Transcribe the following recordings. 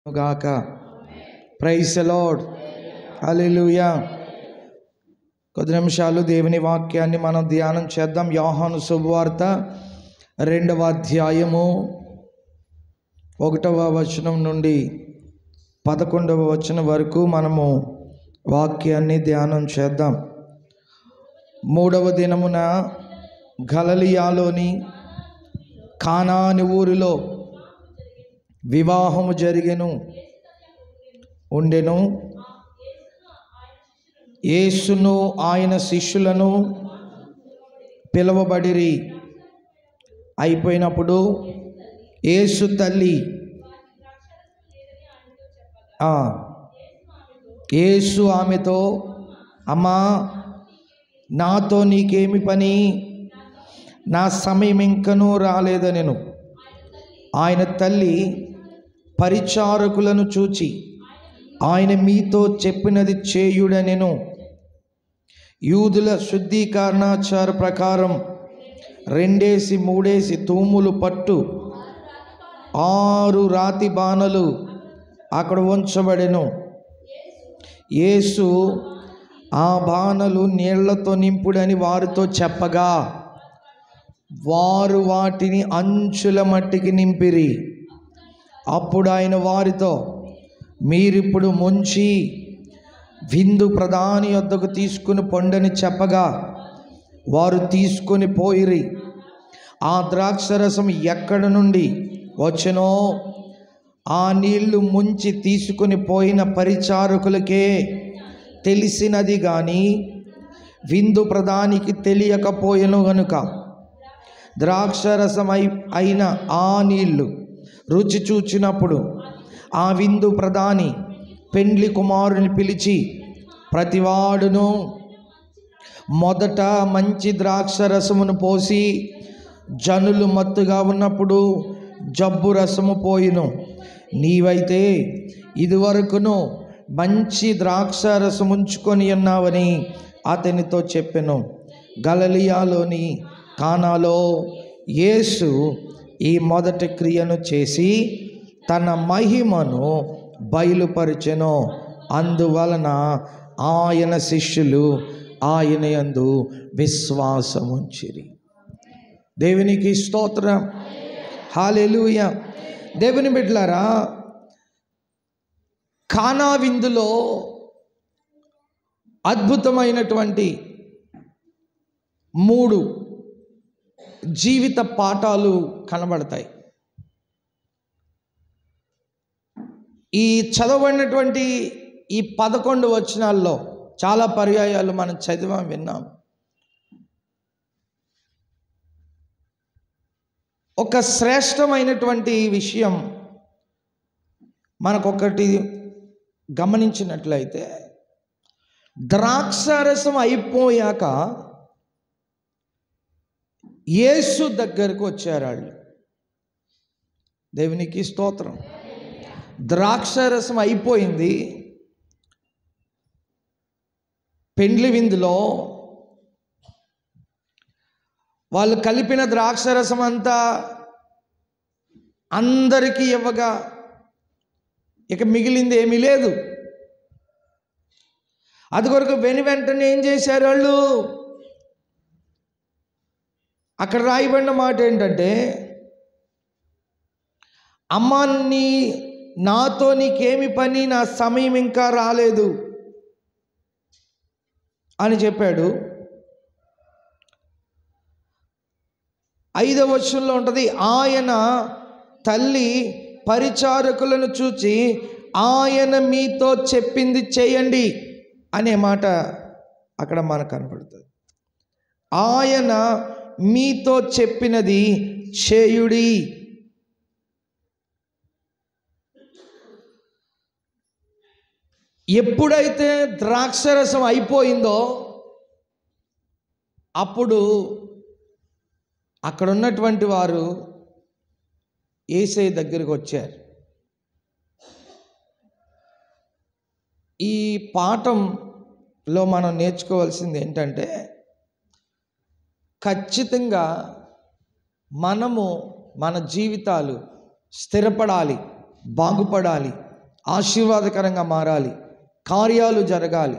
గాక. Praise the lord. Hallelujah. కొద్ది నిమిషాలు దేవుని వాక్యాన్ని మనం ధ్యానం చేద్దాం. యోహాను శుభవార్త 2వ అధ్యాయము 1వ వచనం నుండి 11వ వచనం వరకు మనము వాక్యాన్ని ధ్యానం చేద్దాం. 3వ దినమున గలిలయలోని కానాను ఊరిలో వివాహము ఉండెను. యేసును ఆయన శిష్యులను పిలువబడిరి. అయిపోయినప్పుడు యేసు తల్లి యేసు ఆమెతో, అమ్మా, నాతో నీకేమి పని? నా సమయం ఇంకనూ రాలేదనెను. ఆయన తల్లి పరిచారకులను చూచి, ఆయన మీతో చెప్పినది చేయుడనెను. యూదుల శుద్ధీకరణాచార ప్రకారం 2-3 తూములు పట్టు 6 రాతి బాణలు అక్కడ ఉంచబడెను. యేసు ఆ బాణలు నీళ్లతో నింపుడని వారితో చెప్పగా, వారు వాటిని అంచుల మట్టికి నింపిరి. అప్పుడు ఆయన వారితో, మీరిప్పుడు ముంచి విందు ప్రధాని వద్దకు తీసుకుని పొండని చెప్పగా, వారు తీసుకొని పోయిరి. ఆ ద్రాక్షరసం ఎక్కడి నుండి వచ్చెనో ఆ నీళ్లు ముంచి తీసుకుని పోయిన పరిచారకులకే తెలిసినది గాని విందు ప్రధానికి తెలియకపోయెను గనుక ద్రాక్షరసం అయిన ఆ నీళ్లు రుచి చూచినప్పుడు ఆ విందు ప్రధాని పెండ్లి కుమారుని పిలిచి, ప్రతివాడును మొదట మంచి ద్రాక్షరసమును పోసి జనులు మత్తుగా ఉన్నప్పుడు జబ్బు రసము పోయిను. నీవైతే ఇదివరకును మంచి ద్రాక్షరసం ఉంచుకొని ఉన్నావని అతనితో చెప్పెను. గలిలయలోని కానాలో యేసు ఈ మొదటి క్రియను చేసి తన మహిమను బయలుపరిచెను. అందువలన ఆయన శిష్యులు ఆయన యందు విశ్వాసముంచిరి. దేవునికి స్తోత్రం. హల్లెలూయా. దేవుని బిడ్డలారా, కానా విందులో అద్భుతమైనటువంటి 3 జీవిత పాఠాలు కనబడతాయి. ఈ చదవబడినటువంటి ఈ 11 వచనాల్లో చాలా పర్యాయాలు మనం చదివాం, విన్నాం. ఒక శ్రేష్టమైనటువంటి విషయం మనకొకటి గమనించినట్లయితే, ద్రాక్షారసం అయిపోయాక యేసు దగ్గరకు వచ్చారు వాళ్ళు. దేవునికి స్తోత్రం. ద్రాక్షారసం అయిపోయింది. పెండ్లి విందులో వాళ్ళు కలిపిన ద్రాక్షారసం అంతా అందరికీ ఇవ్వగా ఇక మిగిలింది ఏమీ లేదు. అది కొరకు వెంటనే ఏం చేశారు వాళ్ళు? అక్కడ రాయబడిన మాట ఏంటంటే, అమ్మా, నాతో నీకేమి పని? నా సమయం ఇంకా రాలేదు అని చెప్పాడు. 5వ వచనంలో ఉంటుంది, ఆయన తల్లి పరిచారకులను చూచి, ఆయన మీతో చెప్పింది చేయండి అనే మాట అక్కడ మనకు కనపడుతుంది. ఆయన మీతో చెప్పినది చేయుడి. ఎప్పుడైతే ద్రాక్షరసం అయిపోయిందో అప్పుడు అక్కడ ఉన్నటువంటి వారు యేసయ్య దగ్గరికి వచ్చారు. ఈ పాఠంలో మనం నేర్చుకోవాల్సింది ఏంటంటే, ఖచ్చితంగా మనము మన జీవితాలు స్థిరపడాలి, బాగుపడాలి, ఆశీర్వాదకరంగా మారాలి, కార్యాలు జరగాలి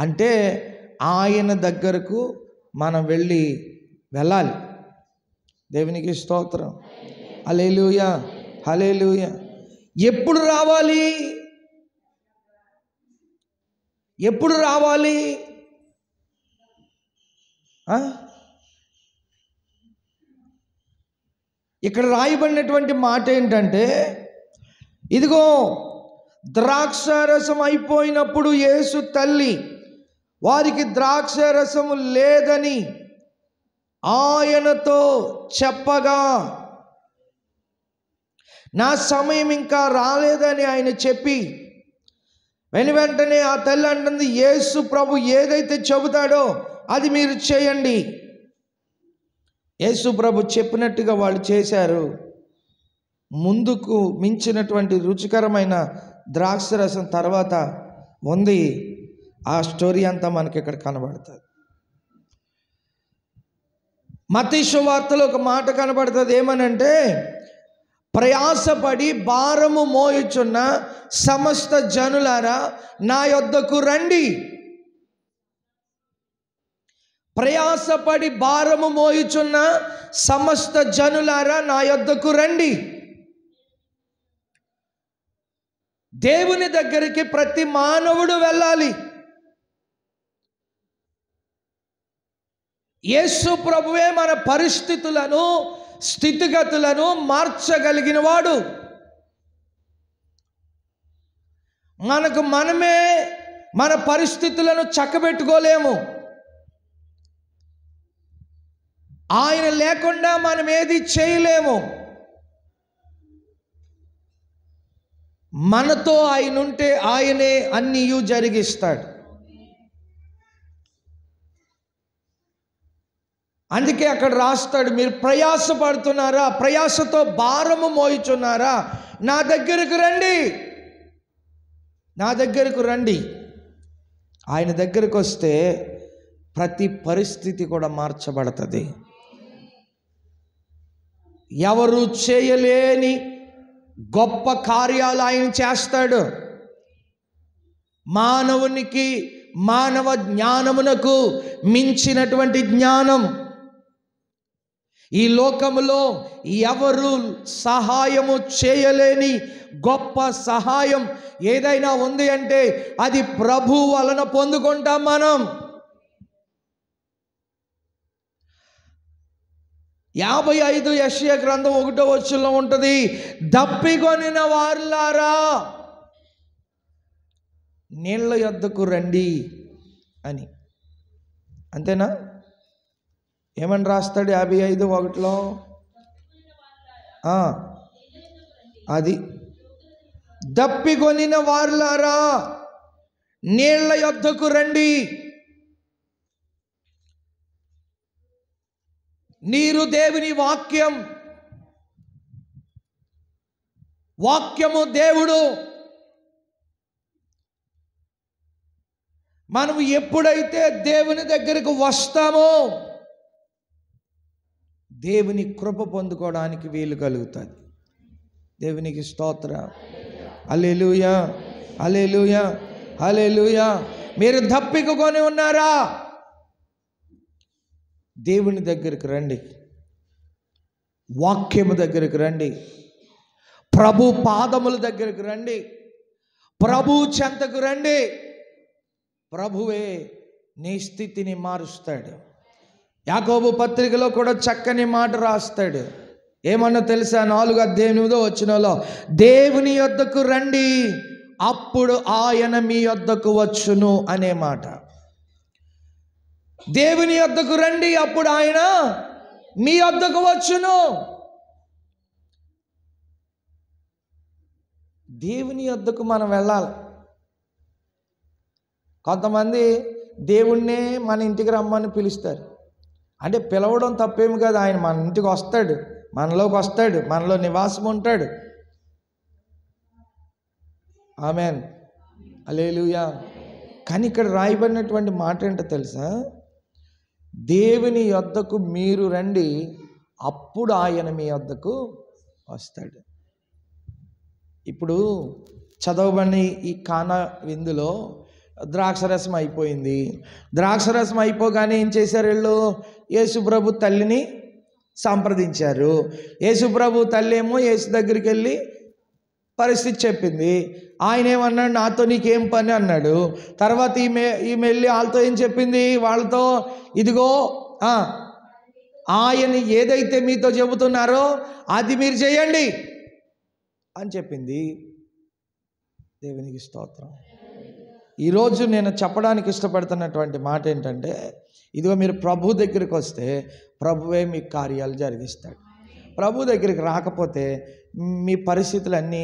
అంటే ఆయన దగ్గరకు మనం వెళ్ళాలి. దేవునికి స్తోత్రం. హల్లెలూయా, హల్లెలూయా. ఎప్పుడు రావాలి? ఎప్పుడు రావాలి? ఇక్కడ రాయబడినటువంటి మాట ఏంటంటే, ఇదిగో ద్రాక్షారసం అయిపోయినప్పుడు యేసు తల్లి వారికి ద్రాక్షారసము లేదని ఆయనతో చెప్పగా, నా సమయం ఇంకా రాలేదని ఆయన చెప్పి వెంటనే ఆ తల్లి అంటుంది, యేసు ప్రభు ఏదైతే చెబుతాడో అది మీరు చేయండి. యేసు ప్రభు చెప్పినట్టుగా వాళ్ళు చేశారు. ముందుకు మించినటువంటి రుచికరమైన ద్రాక్షరసం తర్వాత ఉంది. ఆ స్టోరీ అంతా మనకి ఇక్కడ కనబడుతుంది. మత్తయి సువార్తలో ఒక మాట కనబడుతుంది. ఏమనంటే, ప్రయాసపడి భారము మోయుచున్న సమస్త జనులారా నా యొద్దకు రండి. ప్రయాసపడి భారము మోయుచున్న సమస్త జనులారా నా యొద్దకు రండి. దేవుని దగ్గరికి ప్రతి మానవుడు వెళ్ళాలి. యేసు ప్రభువే మన పరిస్థితులను, స్థితిగతులను మార్చగలిగిన వాడు. మనమే మన పరిస్థితులను చక్కబెట్టుకోలేము. ఆయన లేకుండా మనం ఏది చేయలేము. మనతో ఆయన ఉంటే ఆయనే అన్నీ జరిగిస్తాడు. అందుకే అక్కడ రాస్తాడు, మీరు ప్రయాసపడుతున్నారా, ప్రయాసతో భారము మోయుచున్నారా, నా దగ్గరకు రండి. నా దగ్గరకు రండి. ఆయన దగ్గరకు వస్తే ప్రతి పరిస్థితి కూడా మార్చబడుతుంది. ఎవరు చేయలేని గొప్ప కార్యాలు ఆయన చేస్తాడు. మానవునికి, మానవ జ్ఞానమునకు మించినటువంటి జ్ఞానం ఈ లోకములో ఎవరు సహాయము చేయలేని గొప్ప సహాయం ఏదైనా ఉంది అంటే అది ప్రభు వలన పొందుకుంటాం మనం. 55 యెషయా గ్రంథం 1వ వచనంలో ఉంటుంది, దప్పికొనిన వారులారా నీళ్ల యొద్దకు రండి అని. అంతేనా? ఏమని రాస్తాడు 55:1లో? అది దప్పికొనిన వారులారా నీళ్ల యొద్దకు రండి. నీరు దేవుని వాక్యం, వాక్యము దేవుడు. మనం ఎప్పుడైతే దేవుని దగ్గరకు వస్తామో దేవుని కృప పొందుకోవడానికి వీలు కలుగుతుంది. దేవునికి స్తోత్రం. హల్లెలూయా, హల్లెలూయా, హల్లెలూయా. మీరు దప్పికొని ఉన్నారా? దేవుని దగ్గరికి రండి, వాక్యము దగ్గరికి రండి, ప్రభు పాదముల దగ్గరికి రండి, ప్రభు చెంతకు రండి. ప్రభువే నీ స్థితిని మారుస్తాడు. యాకోబు పత్రికలో కూడా చక్కని మాట రాస్తాడు. ఏమన్నా తెలుసా? 4:8 వచనంలో, దేవుని యొద్దకు రండి అప్పుడు ఆయన మీ యొద్దకు వచ్చును అనే మాట. దేవుని యొద్దకు రండి అప్పుడు ఆయన మీ యొద్దకు వచ్చును. దేవుని యొద్దకు మనం వెళ్ళాలి. కొంతమంది దేవుణ్ణే మన ఇంటికి రమ్మని పిలుస్తారు. అంటే పిలవడం తప్పేమి కాదు. ఆయన మన ఇంటికి వస్తాడు, మనలోకి వస్తాడు, మనలో నివాసం ఉంటాడు. ఆమేన్, హల్లెలూయా. కానీ ఇక్కడ రాయబడినటువంటి మాట ఏంటో తెలుసా? దేవుని యొద్దకు మీరు రండి అప్పుడు ఆయన మీ యొద్దకు వస్తాడు. ఇప్పుడు చదవబడి ఈ కానా విందులో ద్రాక్షరసం అయిపోయింది. ద్రాక్షరసం అయిపోగానే ఏం చేశారు వీళ్ళు? యేసుప్రభు తల్లిని సంప్రదించారు. యేసుప్రభు తల్లి ఏమో యేసు దగ్గరికి వెళ్ళి పరిస్థితి చెప్పింది. ఆయన ఏమన్నాడు? నాతో నీకేం పని అన్నాడు. తర్వాత ఈమె వెళ్ళి వాళ్ళతో ఏం చెప్పింది? వాళ్ళతో ఇదిగో ఆయన ఏదైతే మీతో చెబుతున్నారో అది మీరు చేయండి అని చెప్పింది. దేవునికి స్తోత్రం. ఈరోజు నేను చెప్పడానికి ఇష్టపడుతున్నటువంటి మాట ఏంటంటే, ఇదిగో మీరు ప్రభు దగ్గరికి వస్తే ప్రభువే మీ కార్యాలు జరిగిస్తాడు. ప్రభు దగ్గరికి రాకపోతే మీ పరిస్థితులన్నీ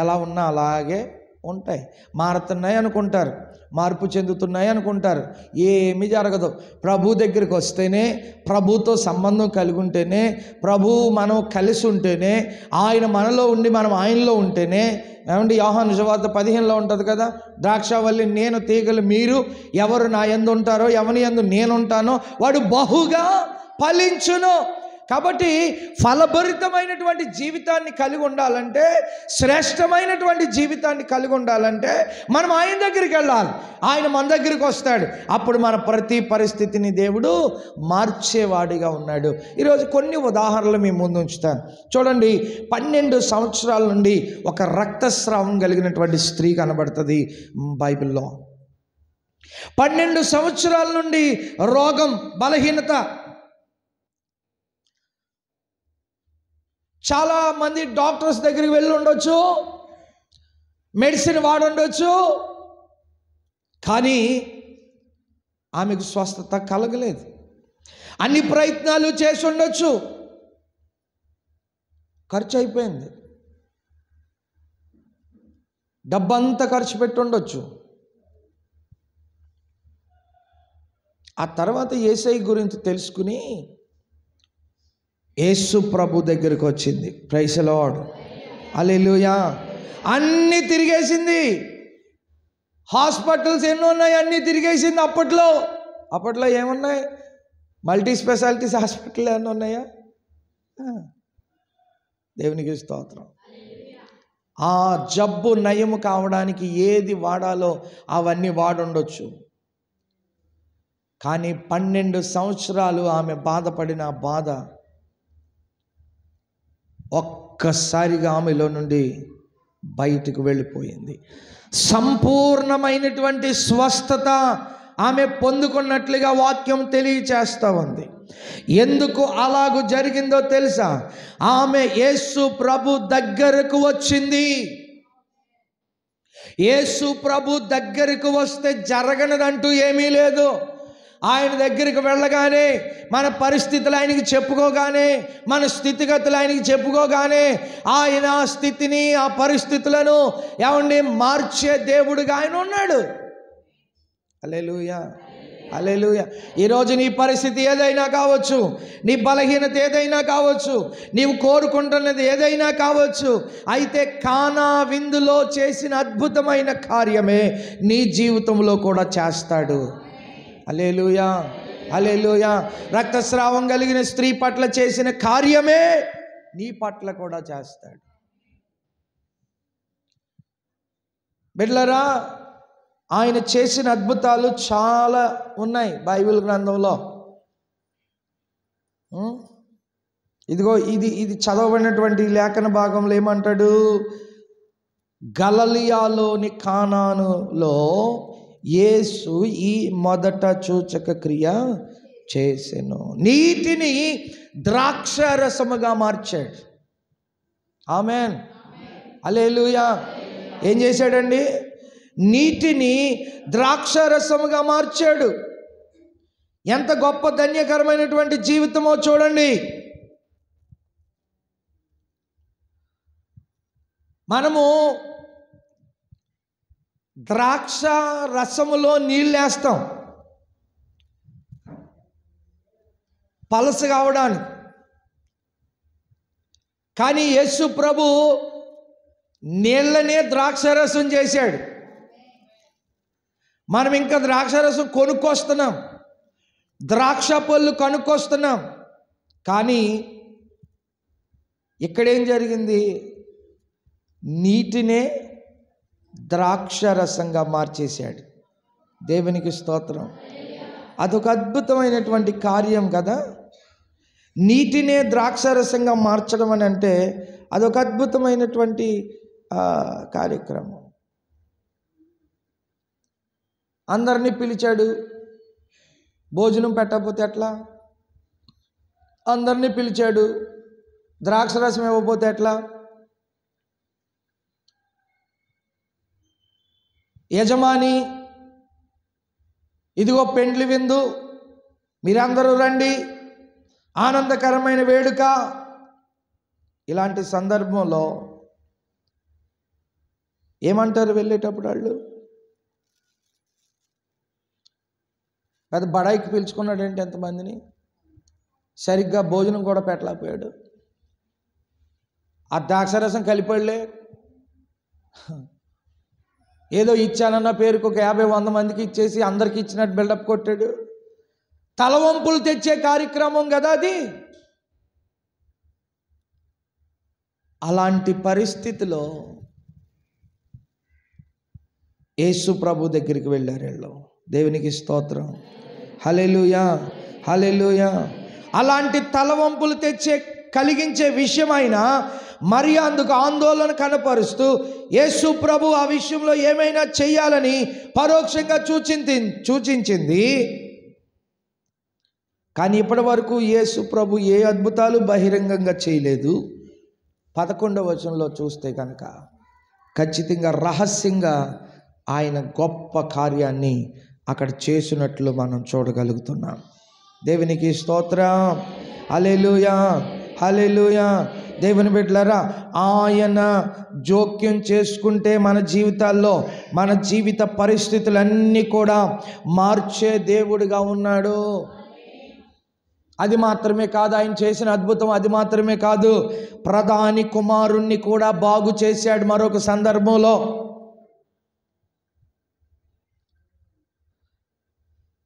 ఎలా ఉన్నా అలాగే ఉంటాయి. మారుతున్నాయి అనుకుంటారు, మార్పు చెందుతున్నాయి అనుకుంటారు, ఏమీ జరగదు. ప్రభు దగ్గరికి వస్తేనే, ప్రభుతో సంబంధం కలిగి ఉంటేనే, ప్రభు మనం కలిసి ఉంటేనే, ఆయన మనలో ఉండి మనం ఆయనలో ఉంటేనే. ఏమంటే యోహాను సువార్త 15లో ఉంటుంది కదా, ద్రాక్షావల్లి నేను, తీగలు మీరు, ఎవరు నా యందు ఉంటారో, ఎవని యందు నేనుంటానో వాడు బహుగా ఫలించును. కాబట్టి ఫలభరితమైనటువంటి జీవితాన్ని కలిగి ఉండాలంటే, శ్రేష్టమైనటువంటి జీవితాన్ని కలిగి ఉండాలంటే మనం ఆయన దగ్గరికి వెళ్ళాలి. ఆయన మన దగ్గరికి వస్తాడు. అప్పుడు మన ప్రతి పరిస్థితిని దేవుడు మార్చేవాడిగా ఉన్నాడు. ఈరోజు కొన్ని ఉదాహరణలు మీ ముందు ఉంచుతాను. చూడండి, 12 సంవత్సరాల నుండి ఒక రక్తస్రావం కలిగినటువంటి స్త్రీ కనబడుతుంది బైబిల్లో. 12 సంవత్సరాల నుండి రోగం, బలహీనత. చాలా మంది డాక్టర్స్ దగ్గరికి వెళ్ళి ఉండొచ్చు, మెడిసిన్ వాడుండొచ్చు, కానీ ఆమెకు స్వస్థత కలగలేదు. అన్ని ప్రయత్నాలు చేసి ఉండొచ్చు, ఖర్చు అయిపోయింది, డబ్బంతా ఖర్చు పెట్టి ఉండొచ్చు. ఆ తర్వాత యేసయ్య గురించి తెలుసుకుని యేసు ప్రభు దగ్గరికి వచ్చింది. ప్రైజ్ ది లార్డ్, హల్లెలూయా. అన్నీ తిరిగేసింది. హాస్పిటల్స్ ఎన్ని ఉన్నాయి, అన్నీ తిరిగేసింది. అప్పట్లో ఏమున్నాయి? మల్టీ స్పెషాలిటీస్ హాస్పిటల్ ఏమన్నా ఉన్నాయా? దేవునికి స్తోత్రం. ఆ జబ్బు నయము కావడానికి ఏది వాడాలో అవన్నీ వాడుండొచ్చు. కానీ 12 సంవత్సరాలు ఆమె బాధపడిన బాధ ఒక్కసారిగా ఆమెలో నుండి బయటకు వెళ్ళిపోయింది. సంపూర్ణమైనటువంటి స్వస్థత ఆమె పొందుకున్నట్లుగా వాక్యం తెలియచేస్తూ ఉంది. ఎందుకు అలాగూ జరిగిందో తెలుసా? ఆమె యేసు ప్రభు దగ్గరకు వచ్చింది. యేసు ప్రభు దగ్గరకు వస్తే జరగనదంటూ ఏమీ లేదు. ఆయన దగ్గరికి వెళ్ళగానే, మన పరిస్థితులు ఆయనకి చెప్పుకోగానే, మన స్థితిగతులు ఆయనకి చెప్పుకోగానే, ఆయన ఆ స్థితిని, ఆ పరిస్థితులను ఏమండి మార్చే దేవుడుగా ఆయన ఉన్నాడు. హల్లెలూయా, హల్లెలూయా. ఈరోజు నీ పరిస్థితి ఏదైనా కావచ్చు, నీ బలహీనత ఏదైనా కావచ్చు, నీవు కోరుకుంటున్నది ఏదైనా కావచ్చు, అయితే కానా విందులో చేసిన అద్భుతమైన కార్యమే నీ జీవితంలో కూడా చేస్తాడు. హల్లెలూయా, హల్లెలూయా. రక్తస్రావం కలిగిన స్త్రీ పట్ల చేసిన కార్యమే నీ పట్ల కూడా చేస్తాడు. బిడ్డలారా, ఆయన చేసిన అద్భుతాలు చాలా ఉన్నాయి బైబిల్ గ్రంథంలో. ఇదిగో ఇది చదవబడినటువంటి లేఖన భాగంలో ఏమంటాడు? గలిలయలోని కానానులో యేసు ఈ మొదట సూచక క్రియ చేసెను. నీటిని ద్రాక్షరసముగా మార్చాడు. ఆమేన్, హల్లెలూయా. ఏం చేశాడండి? నీటిని ద్రాక్షరసముగా మార్చాడు. ఎంత గొప్ప ధన్యకరమైనటువంటి జీవితమో చూడండి. మనము ద్రాక్ష రసములో నీళ్ళు వేస్తాం పలస కావడానికి, కానీ యేసు ప్రభు నీళ్ళనే ద్రాక్షరసం చేశాడు. మనం ఇంకా ద్రాక్షరసం కొనుక్కొస్తున్నాం, ద్రాక్ష పళ్ళు కొనుక్కొస్తున్నాం. కానీ ఇక్కడేం జరిగింది? నీటినే ద్రాక్షరసంగా మార్చేశాడు. దేవునికి స్తోత్రం. అదొక అద్భుతమైనటువంటి కార్యం కదా. నీటినే ద్రాక్షరసంగా మార్చడం అని అంటే అదొక అద్భుతమైనటువంటి కార్యక్రమం. అందరినీ పిలిచాడు, భోజనం పెట్టకపోతే ఎట్లా? అందరినీ పిలిచాడు, ద్రాక్షరసం ఇవ్వకపోతే ఎట్లా? యజమాని, ఇదిగో పెండ్లి విందు, మీరందరూ రండి, ఆనందకరమైన వేడుక. ఇలాంటి సందర్భంలో ఏమంటారు వెళ్ళేటప్పుడు? వాళ్ళు పెద్ద బడాయికి పిలుచుకున్నాడంటే ఎంతమందిని, సరిగ్గా భోజనం కూడా పెట్టలేకపోయాడు. ఆ ద్రాక్షరసం కలిపాడులే, ఏదో ఇచ్చానన్న పేరుకు ఒక 50-100 మందికి ఇచ్చేసి అందరికి ఇచ్చినట్టు బిల్డప్ కొట్టాడు. తలవంపులు తెచ్చే కార్యక్రమం కదా అది. అలాంటి పరిస్థితిలో యేసు ప్రభు దగ్గరికి వెళ్ళారు వీళ్ళు. దేవునికి స్తోత్రం. హల్లెలూయా, హల్లెలూయా. అలాంటి తలవంపులు తెచ్చే కలిగించే విషయమైనా మరియా అందుకు ఆందోళన కనపరుస్తూ యేసు ప్రభు ఆ విషయంలో ఏమైనా చెయ్యాలని పరోక్షంగా సూచించింది. కానీ ఇప్పటి వరకు యేసు ప్రభు ఏ అద్భుతాలు బహిరంగంగా చేయలేదు. 11వ వచనంలో చూస్తే కనుక ఖచ్చితంగా రహస్యంగా ఆయన గొప్ప కార్యాన్ని అక్కడ చేసినట్లు మనం చూడగలుగుతున్నాం. దేవునికి స్తోత్రం. హల్లెలూయా, హల్లెలూయా. దేవుని బిడ్డలారా, ఆయన జోక్యం చేసుకుంటే మన జీవితాల్లో మన జీవిత పరిస్థితులన్నీ కూడా మార్చే దేవుడిగా ఉన్నాడు. అది మాత్రమే కాదు, ఆయన చేసిన అద్భుతం అది మాత్రమే కాదు, ప్రధాని కుమారుణ్ణి కూడా బాగు చేశాడు. మరొక సందర్భంలో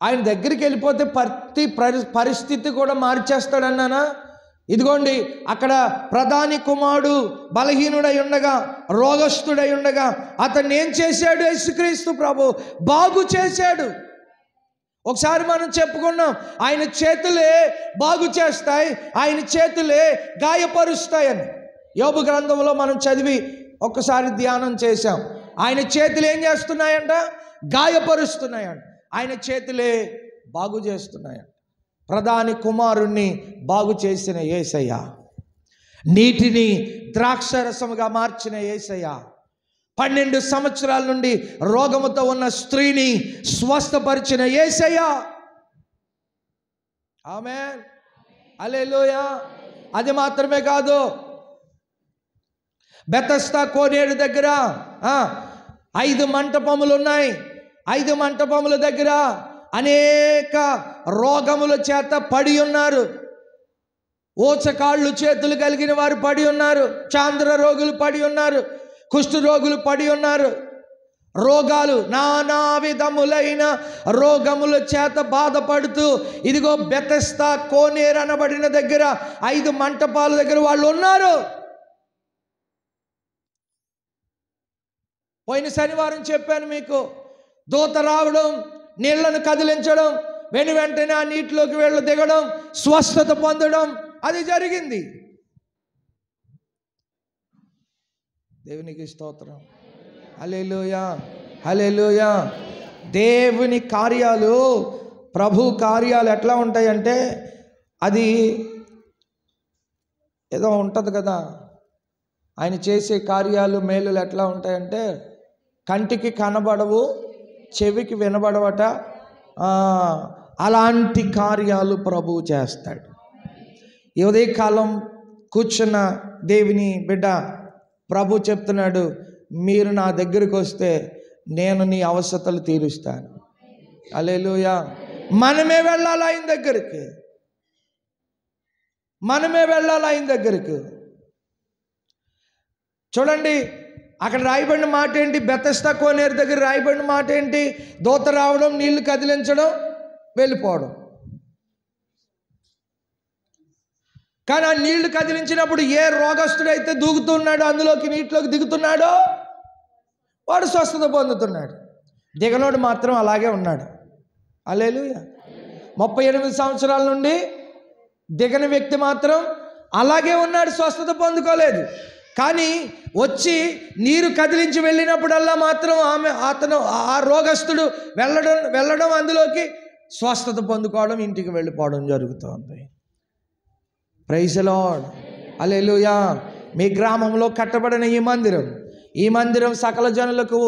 ఆయన దగ్గరికి వెళ్ళిపోతే ప్రతి పరిస్థితి కూడా మార్చేస్తాడన్నానా? ఇదిగోండి, అక్కడ ప్రధాని కుమారుడు బలహీనుడై ఉండగా, రోగస్తుడై ఉండగా అతన్ని ఏం చేశాడు? యేసుక్రీస్తు ప్రభు బాగు చేశాడు. ఒకసారి మనం చెప్పుకున్నాం, ఆయన చేతులే బాగు చేస్తాయి, ఆయన చేతులే గాయపరుస్తాయని. యోబు గ్రంథంలో మనం చదివి ఒక్కసారి ధ్యానం చేశాం. ఆయన చేతులు ఏం చేస్తున్నాయంట? గాయపరుస్తున్నాయంట. ఆయన చేతులే బాగు చేస్తున్నాయంట. ప్రధాని కుమారుణ్ణి బాగు చేసిన యేసయ్య, నీటిని ద్రాక్షరసముగా మార్చిన యేసయ్య, 12 సంవత్సరాల నుండి రోగముతో ఉన్న స్త్రీని స్వస్థపరిచిన యేసయ్య. ఆమేన్, హల్లెలూయా. అది మాత్రమే కాదు, బెతస్దా కోనేరు దగ్గర 5 మంటపములు ఉన్నాయి. 5 మంటపముల దగ్గర అనేక రోగముల చేత పడి ఉన్నారు. ఊచకాళ్ళు చేతులు కలిగిన వారు పడి ఉన్నారు, చాంద్ర రోగులు పడి ఉన్నారు, కుష్ఠ రోగులు పడి ఉన్నారు. రోగాలు, నానా విధములైన రోగముల చేత బాధపడుతూ ఇదిగో బెతస్దా కోనేరు అనబడిన దగ్గర 5 మంటపాల దగ్గర వాళ్ళు ఉన్నారు. పోయిన శనివారం చెప్పాను మీకు, దూత రావడం, నీళ్లను కదిలించడం, వెంటనే ఆ నీటిలోకి వీళ్ళు దిగడం, స్వస్థత పొందడం, అది జరిగింది. దేవునికి స్తోత్రం. హల్లెలూయా, హల్లెలూయా. దేవుని కార్యాలు, ప్రభు కార్యాలు ఎట్లా ఉంటాయంటే, అది ఏదో ఉంటుంది కదా, ఆయన చేసే కార్యాలు మేలులు ఎట్లా ఉంటాయంటే, కంటికి కనబడవు, చెవికి వినబడవట. అలాంటి కార్యాలు ప్రభువు చేస్తాడు. ఈ ఉదయకాలం కూర్చున్న దేవుని బిడ్డ, ప్రభు చెప్తున్నాడు, మీరు నా దగ్గరికి వస్తే నేను నీ అవసరతలు తీరుస్తాను. హల్లెలూయా. మనమే వెళ్ళాలి ఆయన దగ్గరికి, మనమే వెళ్ళాలి ఆయన దగ్గరికి. చూడండి, అక్కడ రాయబడిన మాట ఏంటి? బెతస్దా కోనేరు దగ్గర రాయబడిన మాట ఏంటి? దూత రావడం, నీళ్లు కదిలించడం, వెళ్ళిపోవడం. కానీ ఆ నీళ్లు కదిలించినప్పుడు ఏ రోగస్తుడైతే దూకుతున్నాడో, అందులోకి నీటిలోకి దిగుతున్నాడో వాడు స్వస్థత పొందుతున్నాడు. దిగనోడు మాత్రం అలాగే ఉన్నాడు. హల్లెలూయా. 38 సంవత్సరాల నుండి దిగని వ్యక్తి మాత్రం అలాగే ఉన్నాడు, స్వస్థత పొందుకోలేదు. కానీ వచ్చి నీరు కదిలించి వెళ్ళినప్పుడల్లా మాత్రం అతను ఆ రోగస్తుడు వెళ్ళడం అందులోకి స్వస్థత పొందుకోవడం, ఇంటికి వెళ్ళిపోవడం జరుగుతుంది. Praise the lord. హల్లెలూయా. మీ గ్రామంలో కట్టబడిన ఈ మందిరం సకల జనులకు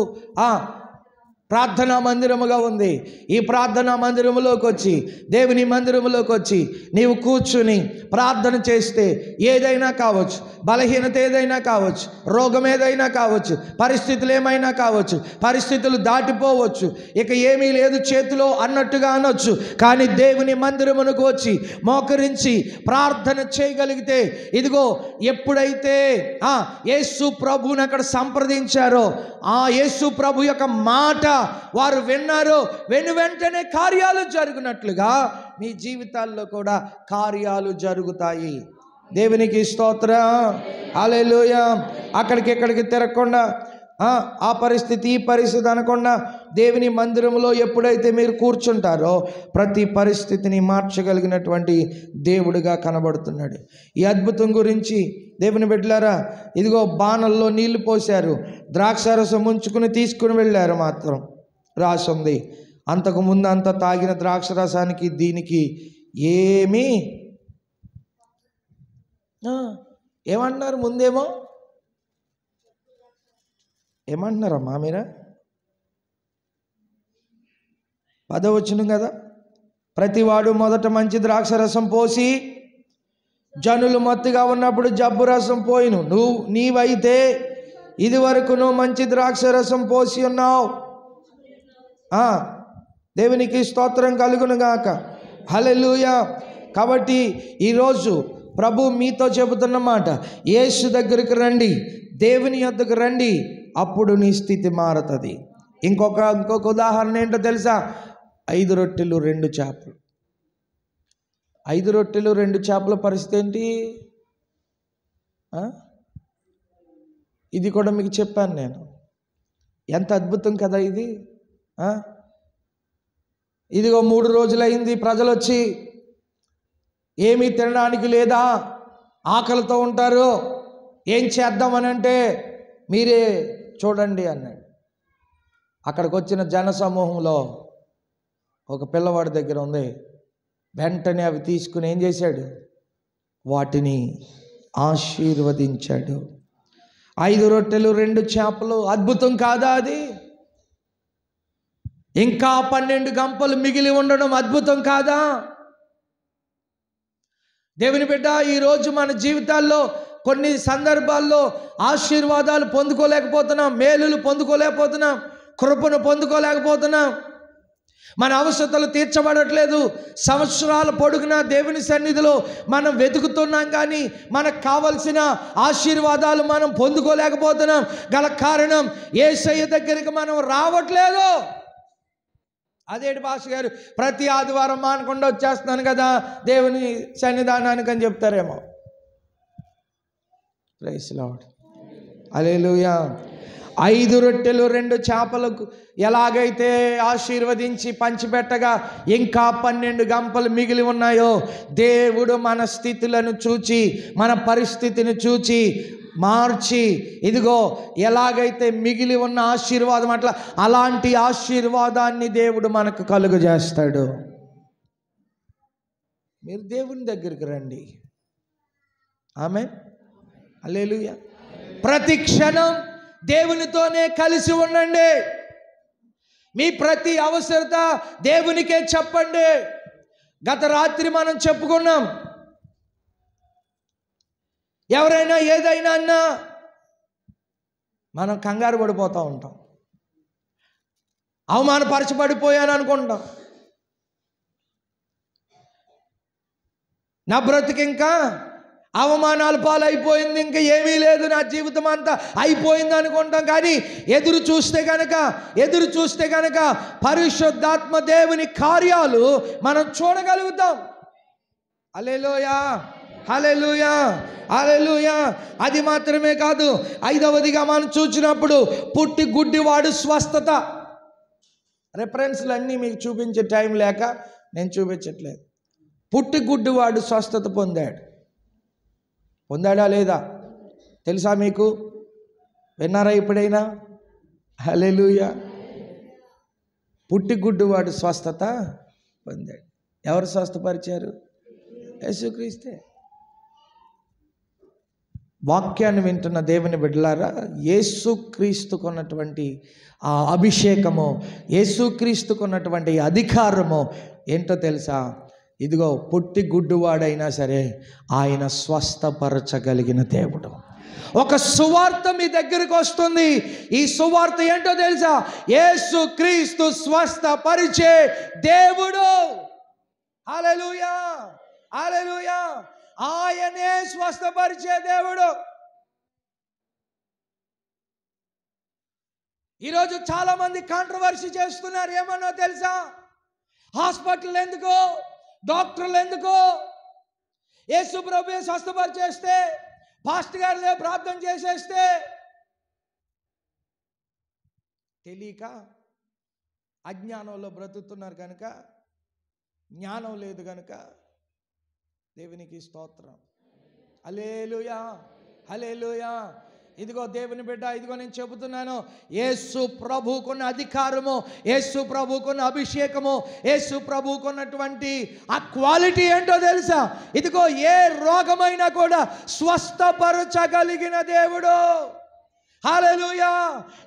ప్రార్థనా మందిరముగా ఉంది. ఈ ప్రార్థనా మందిరములోకి వచ్చి, దేవుని మందిరములోకి వచ్చి నీవు కూర్చుని ప్రార్థన చేస్తే ఏదైనా కావచ్చు, బలహీనత ఏదైనా కావచ్చు, రోగం ఏదైనా కావచ్చు, పరిస్థితులు ఏమైనా కావచ్చు, పరిస్థితులు దాటిపోవచ్చు, ఇక ఏమీ లేదు చేతిలో అన్నట్టుగా అనొచ్చు. కానీ దేవుని మందిరమునకు వచ్చి మోకరించి ప్రార్థన చేయగలిగితే, ఇదిగో ఎప్పుడైతే యేసు ప్రభువుని అక్కడ సంప్రదించారో, ఆ యేసు ప్రభు యొక్క మాట వారు విన్నారో, వెంటనే కార్యాలు జరుగునట్లుగా మీ జీవితాల్లో కూడా కార్యాలు జరుగుతాయి. దేవునికి స్తోత్రం. హల్లెలూయా. అక్కడికి తిరగకుండా ఆ పరిస్థితి ఈ పరిస్థితి అనకుండా దేవుని మందిరంలో ఎప్పుడైతే మీరు కూర్చుంటారో ప్రతి పరిస్థితిని మార్చగలిగినటువంటి దేవుడిగా కనబడుతున్నాడు. ఈ అద్భుతం గురించి దేవుని బిడ్డలారా, ఇదిగో బాణల్లో నీళ్లు పోశారు, ద్రాక్షారసం ముంచుకుని తీసుకుని వెళ్ళారు మాత్రం రాసుంది. అంతకుముందు అంత తాగిన ద్రాక్షరసానికి దీనికి ఏమంటున్నారు? ముందేమో ఏమంటున్నారమ్మా మీరా? 10వ వచనం కదా, ప్రతివాడు మొదట మంచి ద్రాక్షరసం పోసి జనులు మత్తుగా ఉన్నప్పుడు జబ్బు రసం పోయిను. నీవైతే ఇది వరకు నువ్వు మంచి ద్రాక్షరసం పోసి ఉన్నావు. దేవునికి స్తోత్రం కలుగును గాక. హల్లెలూయా. కాబట్టి ఈరోజు ప్రభు మీతో చెబుతున్న మాట, యేసు దగ్గరికి రండి, దేవుని యొద్దకు రండి, అప్పుడు నీ స్థితి మారుతుంది. ఇంకొక ఉదాహరణ ఏంటో తెలుసా? 5 రొట్టెలు 2 చేపలు. 5 రొట్టెలు 2 చేపల పరిస్థితి ఏంటి? ఇది కూడా మీకు చెప్పాను నేను. ఎంత అద్భుతం కదా ఇది. ఇదిగో 3 రోజులైంది, ప్రజలు వచ్చి ఏమీ తినడానికి లేదా, ఆకలితో ఉంటారు, ఏం చేద్దామని అంటే మీరే చూడండి అన్నాడు. అక్కడికి వచ్చిన జన సమూహంలో ఒక పిల్లవాడి దగ్గర ఉంది. వెంటనే అవి తీసుకుని ఏం చేశాడు? వాటిని ఆశీర్వదించాడు. 5 రొట్టెలు 2 చేపలు. అద్భుతం కాదా అది? ఇంకా 12 గంపలు మిగిలి ఉండడం అద్భుతం కాదా? దేవుని బిడ్డ, ఈరోజు మన జీవితాల్లో కొన్ని సందర్భాల్లో ఆశీర్వాదాలు పొందుకోలేకపోతున్నాం, మేలులు పొందుకోలేకపోతున్నాం, కృపను పొందుకోలేకపోతున్నాం, మన అవసరతలు తీర్చబడట్లేదు. సంవత్సరాల పొడుగునా దేవుని సన్నిధిలో మనం వెతుకుతున్నాం, కానీ మనకు కావలసిన ఆశీర్వాదాలు మనం పొందుకోలేకపోతున్నాం. గల కారణం యేసయ్య దగ్గరికి మనం రావట్లేదు. అదేంటి పాస్టర్ గారు, ప్రతి ఆదివారం మానకుండా వచ్చేస్తున్నాను కదా దేవుని సన్నిధానానికి అని చెప్తారేమో. Praise lord. హల్లెలూయా. 5 రొట్టెలు 2 చేపలకు ఎలాగైతే ఆశీర్వదించి పంచిపెట్టగా ఇంకా 12 గంపలు మిగిలి ఉన్నాయో, దేవుడు మన స్థితులను చూచి, మన పరిస్థితిని చూచి మార్చి, ఇదిగో ఎలాగైతే మిగిలి ఉన్న ఆశీర్వాదం అలాంటి ఆశీర్వాదాన్ని దేవుడు మనకు కలుగజేస్తాడు. మీరు దేవుని దగ్గరికి రండి. ఆమేన్. హల్లెలూయా. ప్రతి క్షణం దేవునితోనే కలిసి ఉండండి. మీ ప్రతి అవసరత దేవునికే చెప్పండి. గత రాత్రి మనం చెప్పుకున్నాం, ఎవరైనా ఏదైనా అన్నా మనం కంగారు పడిపోతూ ఉంటాం, అవమానపరచబడిపోయాను అనుకుంటాం. నా బ్రతుకు ఇంకా అవమానాల పాలైపోయింది, ఇంకా ఏమీ లేదు, నా జీవితం అంతా అయిపోయింది అనుకుంటాం. కానీ ఎదురు చూస్తే కనుక పరిశుద్ధాత్మ దేవుని కార్యాలు మనం చూడగలుగుతాం. హల్లెలూయా. హల్లెలూయా, హల్లెలూయా. అది మాత్రమే కాదు, 5వదిగా మనం చూసినప్పుడు పుట్టి గుడ్డివాడు స్వస్థత. రెఫరెన్స్లు అన్నీ మీకు చూపించే టైం లేక నేను చూపించట్లేదు. పుట్టి గుడ్డివాడు స్వస్థత పొందాడా లేదా తెలుసా మీకు? విన్నారా ఎప్పుడైనా? హల్లెలూయా. పుట్టి గుడ్డివాడు స్వస్థత పొందాడు. ఎవరు స్వస్థపరిచారు? యేసుక్రీస్తే. వాక్యాన్ని వింటున్న దేవుని బిడ్డలారా, యేసుక్రీస్తుకున్నటువంటి ఆ అభిషేకము, యేసుక్రీస్తుకున్నటువంటి అధికారము ఏంటో తెలుసా? ఇదిగో పుట్టి గుడ్డువాడైనా సరే ఆయన స్వస్థపరచగలిగిన దేవుడు. ఒక సువార్త మీ దగ్గరికి వస్తుంది. ఈ సువార్త ఏంటో తెలుసా? యేసుక్రీస్తు స్వస్థపరిచే దేవుడు. హల్లెలూయా, హల్లెలూయా. ఆయనే స్వస్థపరిచే దేవుడు. ఈరోజు చాలా మంది కాంట్రవర్సీ చేస్తున్నారు. ఏమన్నా తెలుసా? హాస్పిటల్ ఎందుకు, డాక్టర్లు ఎందుకు? యేసు ప్రభువే స్వస్థపరిచేస్తే, పాస్టర్ గారులే ప్రార్థన చేసేస్తే. తెలియక అజ్ఞానంలో బ్రతుకుతున్నారు కనుక, జ్ఞానం లేదు కనుక. దేవునికి స్తోత్రం. హల్లెలూయా, హల్లెలూయా. ఇదిగో దేవుని బిడ్డ, ఇదిగో నేను చెబుతున్నాను, యేసు ప్రభువుకున్న అధికారము, యేసు ప్రభువుకున్న అభిషేకము, యేసు ప్రభువుకున్నటువంటి ఆ క్వాలిటీ ఏంటో తెలుసా? ఇదిగో ఏ రోగమైనా కూడా స్వస్థపరచగలిగిన దేవుడు. హల్లెలూయా.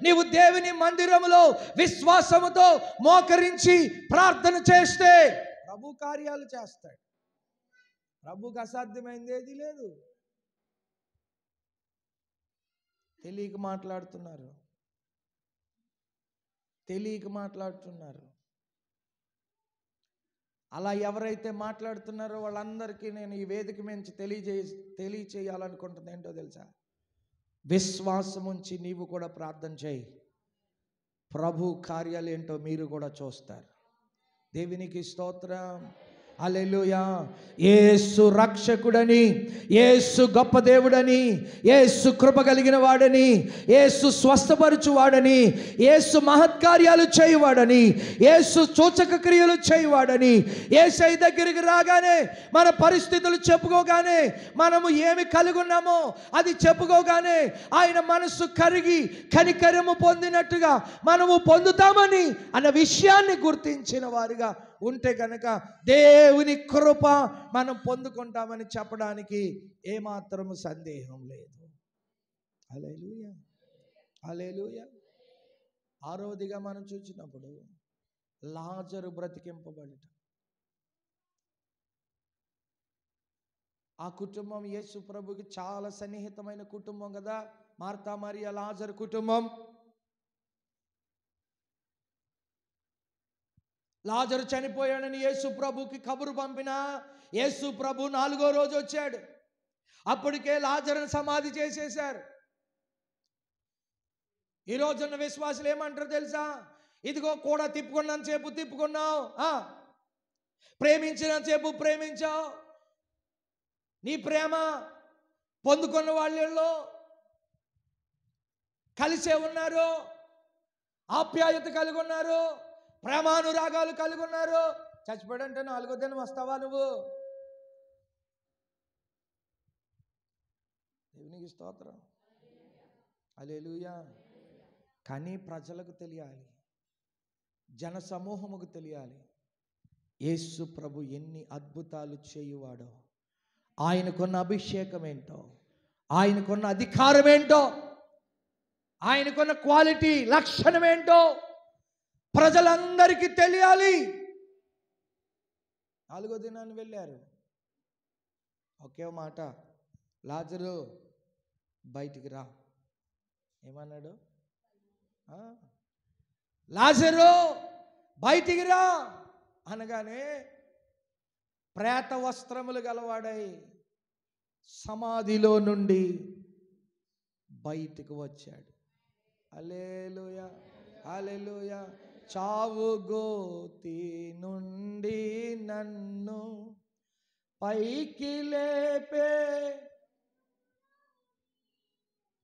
నీవు దేవుని మందిరములో విశ్వాసముతో మోకరించి ప్రార్థన చేస్తే ప్రభు కార్యాలు చేస్తాడు. ప్రభుకు అసాధ్యమైంది ఏది లేదు. తెలియక మాట్లాడుతున్నారు. అలా ఎవరైతే మాట్లాడుతున్నారో వాళ్ళందరికీ నేను ఈ వేదిక నుంచి తెలియచేయాలనుకుంటుంది ఏంటో తెలుసా? విశ్వాసం ఉంచి నీవు కూడా ప్రార్థన చేయి. ప్రభు కార్యాలు ఏంటో మీరు కూడా చూస్తారు. దేవునికి స్తోత్రం. హల్లెలూయా. యేసు రక్షకుడని, యేసు గొప్ప దేవుడని, యేసు కృప కలిగిన వాడని, యేసు స్వస్థపరచువాడని, యేసు మహత్కార్యాలు చేయువాడని, యేసు సూచక క్రియలు చేయువాడని, యేసయ్య దగ్గరికి రాగానే మన పరిస్థితులు చెప్పుకోగానే, మనము ఏమి కలిగి ఉన్నామో అది చెప్పుకోగానే ఆయన మనస్సు కరిగి కనికరము పొందినట్టుగా మనము పొందుతామని అన్న విషయాన్ని గుర్తించిన వారిగా ఉంటే కనుక దేవుని కృప మనం పొందుకుంటామని చెప్పడానికి ఏమాత్రము సందేహం లేదు. హల్లెలూయా, హల్లెలూయా. 6వదిగా మనం చూసినప్పుడు లాజరు బ్రతికింపబడుట. ఆ కుటుంబం యేసు ప్రభుకి చాలా సన్నిహితమైన కుటుంబం కదా. మార్తా మరియ లాజరు కుటుంబం. లాజరు చనిపోయాడని యేసు ప్రభుకి కబురు పంపిన యేసు ప్రభు 4వ రోజు వచ్చాడు. అప్పటికే లాజరును సమాధి చేసేశారు. ఈ రోజున్న విశ్వాసులు ఏమంటారు తెలుసా? ఇదిగో కూడా తిప్పుకున్నంతసేపు తిప్పుకున్నావు, ప్రేమించినంతసేపు ప్రేమించావు, నీ ప్రేమ పొందుకున్న వాళ్ళలో కలిసే ఉన్నారు, ఆప్యాయత కలిగి ఉన్నారు, ప్రేమానురాగాలు కలిగి ఉన్నారు. చచ్చిపోయాడంటే 4వ దినం వస్తావా నువ్వు? దేవునికి స్తోత్రం. హల్లెలూయా. కానీ ప్రజలకు తెలియాలి, జన సమూహముకు తెలియాలి, యేసు ప్రభు ఎన్ని అద్భుతాలు చేయువాడో, ఆయనకున్న అభిషేకం ఏంటో, ఆయనకున్న అధికారం ఏంటో, ఆయనకున్న క్వాలిటీ లక్షణం ఏంటో ప్రజలందరికీ తెలియాలి. 4వ దినాన్ని వెళ్ళారు. ఒకే మాట, లాజరు బయటికి రా. ఏమన్నాడు? లాజరు బయటికి రా అనగానే ప్రేత వస్త్రములు గలవాడై సమాధిలో నుండి బయటికి వచ్చాడు. హల్లెలూయా, హల్లెలూయా. చావు గోతి నుండి నన్ను పైకి లేపే.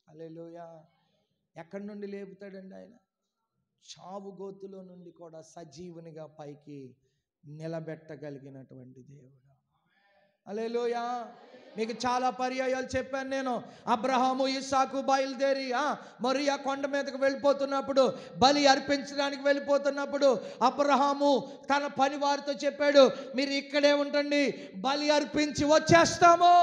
హల్లెలూయా. ఎక్కడి నుండి లేపుతాడండి ఆయన? చావు గోతులో నుండి కూడా సజీవునిగా పైకి నిలబెట్టగలిగినటువంటి దేవుడు. హల్లెలూయా. మీకు చాలా పర్యాయాలు చెప్పాను నేను. అబ్రహాము ఇస్సాకు బయలుదేరి మొరియా కొండ మీదకు వెళ్ళిపోతున్నప్పుడు, బలి అర్పించడానికి వెళ్ళిపోతున్నప్పుడు అబ్రహాము తన పని వారితో చెప్పాడు, మీరు ఇక్కడే ఉండండి, బలి అర్పించి వచ్చేస్తాము.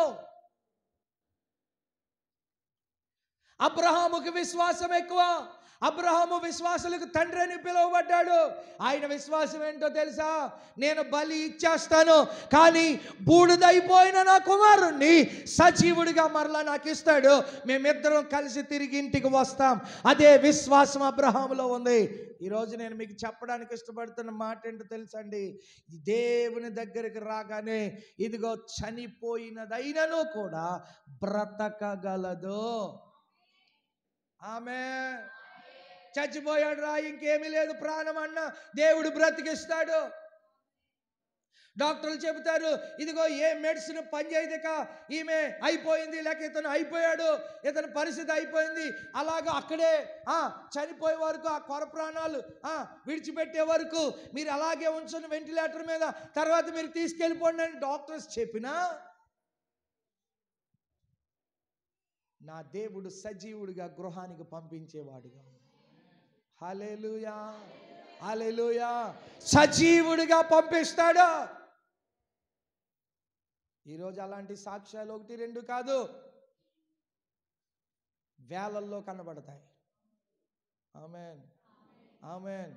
అబ్రహాముకి విశ్వాసం ఎక్కువ. అబ్రహాము విశ్వాసులకు తండ్రి అని పిలువబడ్డాడు. ఆయన విశ్వాసం ఏంటో తెలుసా? నేను బలి ఇచ్చేస్తాను, కానీ బూడిదైపోయిన నా కుమారుణ్ణి సజీవుడిగా మరలా నాకు ఇస్తాడు, మేమిద్దరం కలిసి తిరిగి ఇంటికి వస్తాం. అదే విశ్వాసం అబ్రహాములో ఉంది. ఈరోజు నేను మీకు చెప్పడానికి ఇష్టపడుతున్న మాట ఏంటో తెలుసండి? దేవుని దగ్గరికి రాగానే ఇదిగో చనిపోయినదైనను కూడా బ్రతకగలదు. ఆమేన్. చచ్చిపోయాడు రా, ఇంకేమీ లేదు ప్రాణం అన్న దేవుడు బ్రతికిస్తాడు. డాక్టర్లు చెబుతారు, ఇదిగో ఏ మెడిసిన్ పనిచేయక ఈమె అయిపోయింది, లేక ఇతను అయిపోయాడు, ఇతని పరిస్థితి అయిపోయింది. అలాగా అక్కడే చనిపోయే వరకు, ఆ కొర ప్రాణాలు విడిచిపెట్టే వరకు మీరు అలాగే ఉంచుని వెంటిలేటర్ మీద, తర్వాత మీరు తీసుకెళ్ళిపోండి అని డాక్టర్స్ చెప్పినా, నా దేవుడు సజీవుడిగా గృహానికి పంపించేవాడుగా. హల్లెలూయా, హల్లెలూయా. సజీవుడిగా పంపిస్తాడు. ఈరోజు అలాంటి సాక్ష్యాలు 1, 2 కాదు, వేలల్లో కనబడతాయి. ఆమేన్, ఆమేన్.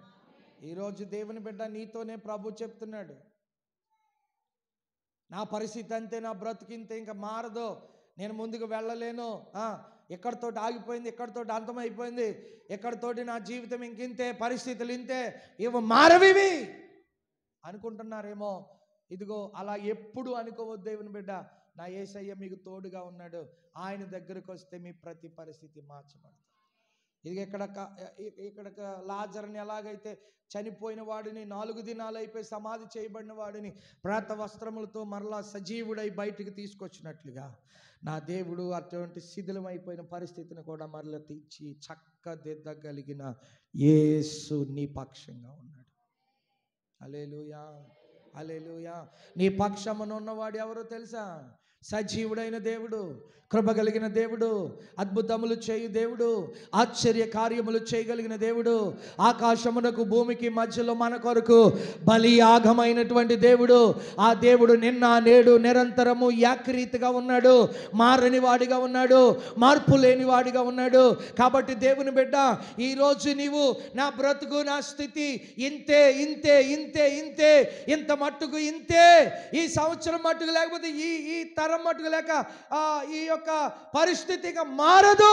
ఈరోజు దేవుని బిడ్డ నీతోనే ప్రభు చెప్తున్నాడు, నా పరిస్థితి అంతే, నా బ్రతికింతే, ఇంకా మారదు, నేను ముందుకు వెళ్ళలేను, ఎక్కడితోటి ఆగిపోయింది, ఎక్కడితోటి అంతమైపోయింది, ఎక్కడితోటి నా జీవితం ఇంకింతే, పరిస్థితులు ఇంతే, ఇవి మారవివి అనుకుంటున్నారేమో. ఇదిగో అలా ఎప్పుడు అనుకోవద్దు దేవుని బిడ్డ. నా యేసయ్య మీకు తోడుగా ఉన్నాడు. ఆయన దగ్గరకు వస్తే మీ ప్రతి పరిస్థితి మార్చబడుతుంది. ఇది ఇక్కడ లాజరుని ఎలాగైతే చనిపోయిన వాడిని 4 దినాలు అయిపోయి సమాధి చేయబడిన వాడిని ప్రాత వస్త్రములతో మరలా సజీవుడై బయటికి తీసుకొచ్చినట్లుగా, నా దేవుడు అటువంటి శిథిలమైపోయిన పరిస్థితిని కూడా మరలా తీర్చి చక్కదిద్దగలిగిన యేసు నీ పక్షంగా ఉన్నాడు. హల్లెలూయా, హల్లెలూయా. నీ పక్షమున ఉన్నవాడు ఎవరో తెలుసా? సజీవుడైన దేవుడు, కృప కలిగిన దేవుడు, అద్భుతములు చేయు దేవుడు, ఆశ్చర్య కార్యములు చేయగలిగిన దేవుడు, ఆకాశమునకు భూమికి మధ్యలో మన కొరకు బలియాగమైనటువంటి దేవుడు. ఆ దేవుడు నిన్న నేడు నిరంతరము ఏకరీతిగా ఉన్నాడు, మారని వాడిగా ఉన్నాడు, మార్పు లేని వాడిగా ఉన్నాడు. కాబట్టి దేవుని బిడ్డ, ఈరోజు నీవు నా బ్రతుకు, నా స్థితి ఇంతే ఇంతే ఇంతే ఇంతే, ఇంత మట్టుకు ఇంతే, ఈ సంవత్సరం మట్టుకు, లేకపోతే ఈ తరం మట్టుకు, లేక ఈ యొక్క పరిస్థితిగా మారదు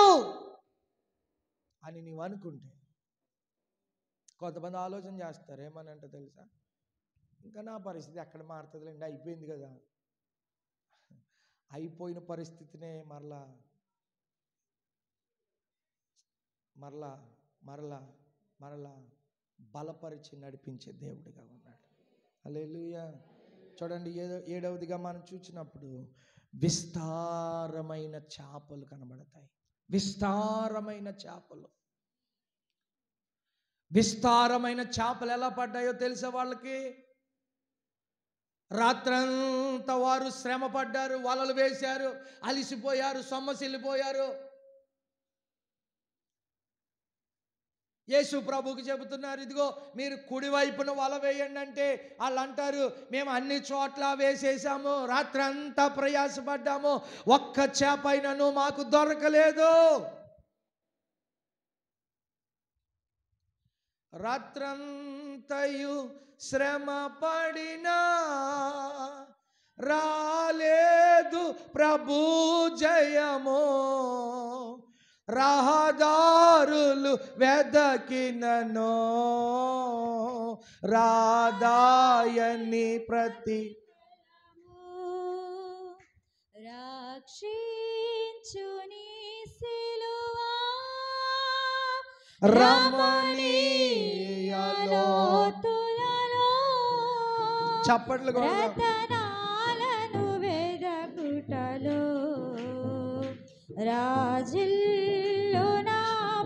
అని నీవు అనుకుంటే, కొంతమంది ఆలోచన చేస్తారు, ఏమనంటే తెలుసా? ఇంకా నా పరిస్థితి ఎక్కడ మారుతుందిలేండి, అయిపోయింది కదా. అయిపోయిన పరిస్థితినే మరలా మరలా మరలా మరలా బలపరిచి నడిపించే దేవుడిగా ఉన్నాడు. హల్లెలూయా. చూడండి, 7వదిగా మనం చూసినప్పుడు విస్తారమైన చేపలు కనబడతాయి. విస్తారమైన చేపలు, విస్తారమైన చేపలు ఎలా పడ్డాయో తెలుసా వాళ్ళకి? రాత్రంతా వారు శ్రమ పడ్డారు, వలలు వేశారు, అలిసిపోయారు, సొమ్మసిల్లిపోయారు. యేసు ప్రభుకి చెబుతున్నారు, ఇదిగో మీరు కుడివైపున వల వేయండి అంటే వాళ్ళు అంటారు, మేము అన్ని చోట్ల వేసేసాము, రాత్రంతా ప్రయాసపడ్డాము, ఒక్క చేపైనను మాకు దొరకలేదు. రాత్రంతయు శ్రమ పడినా రాలేదు ప్రభు జయము, రహదారులు వెదకినను రాదాయని ప్రతి రక్షించుని సిలువా రమణీయలోతులలో చప్పట్లు రతనాలను రాజిల్లు నా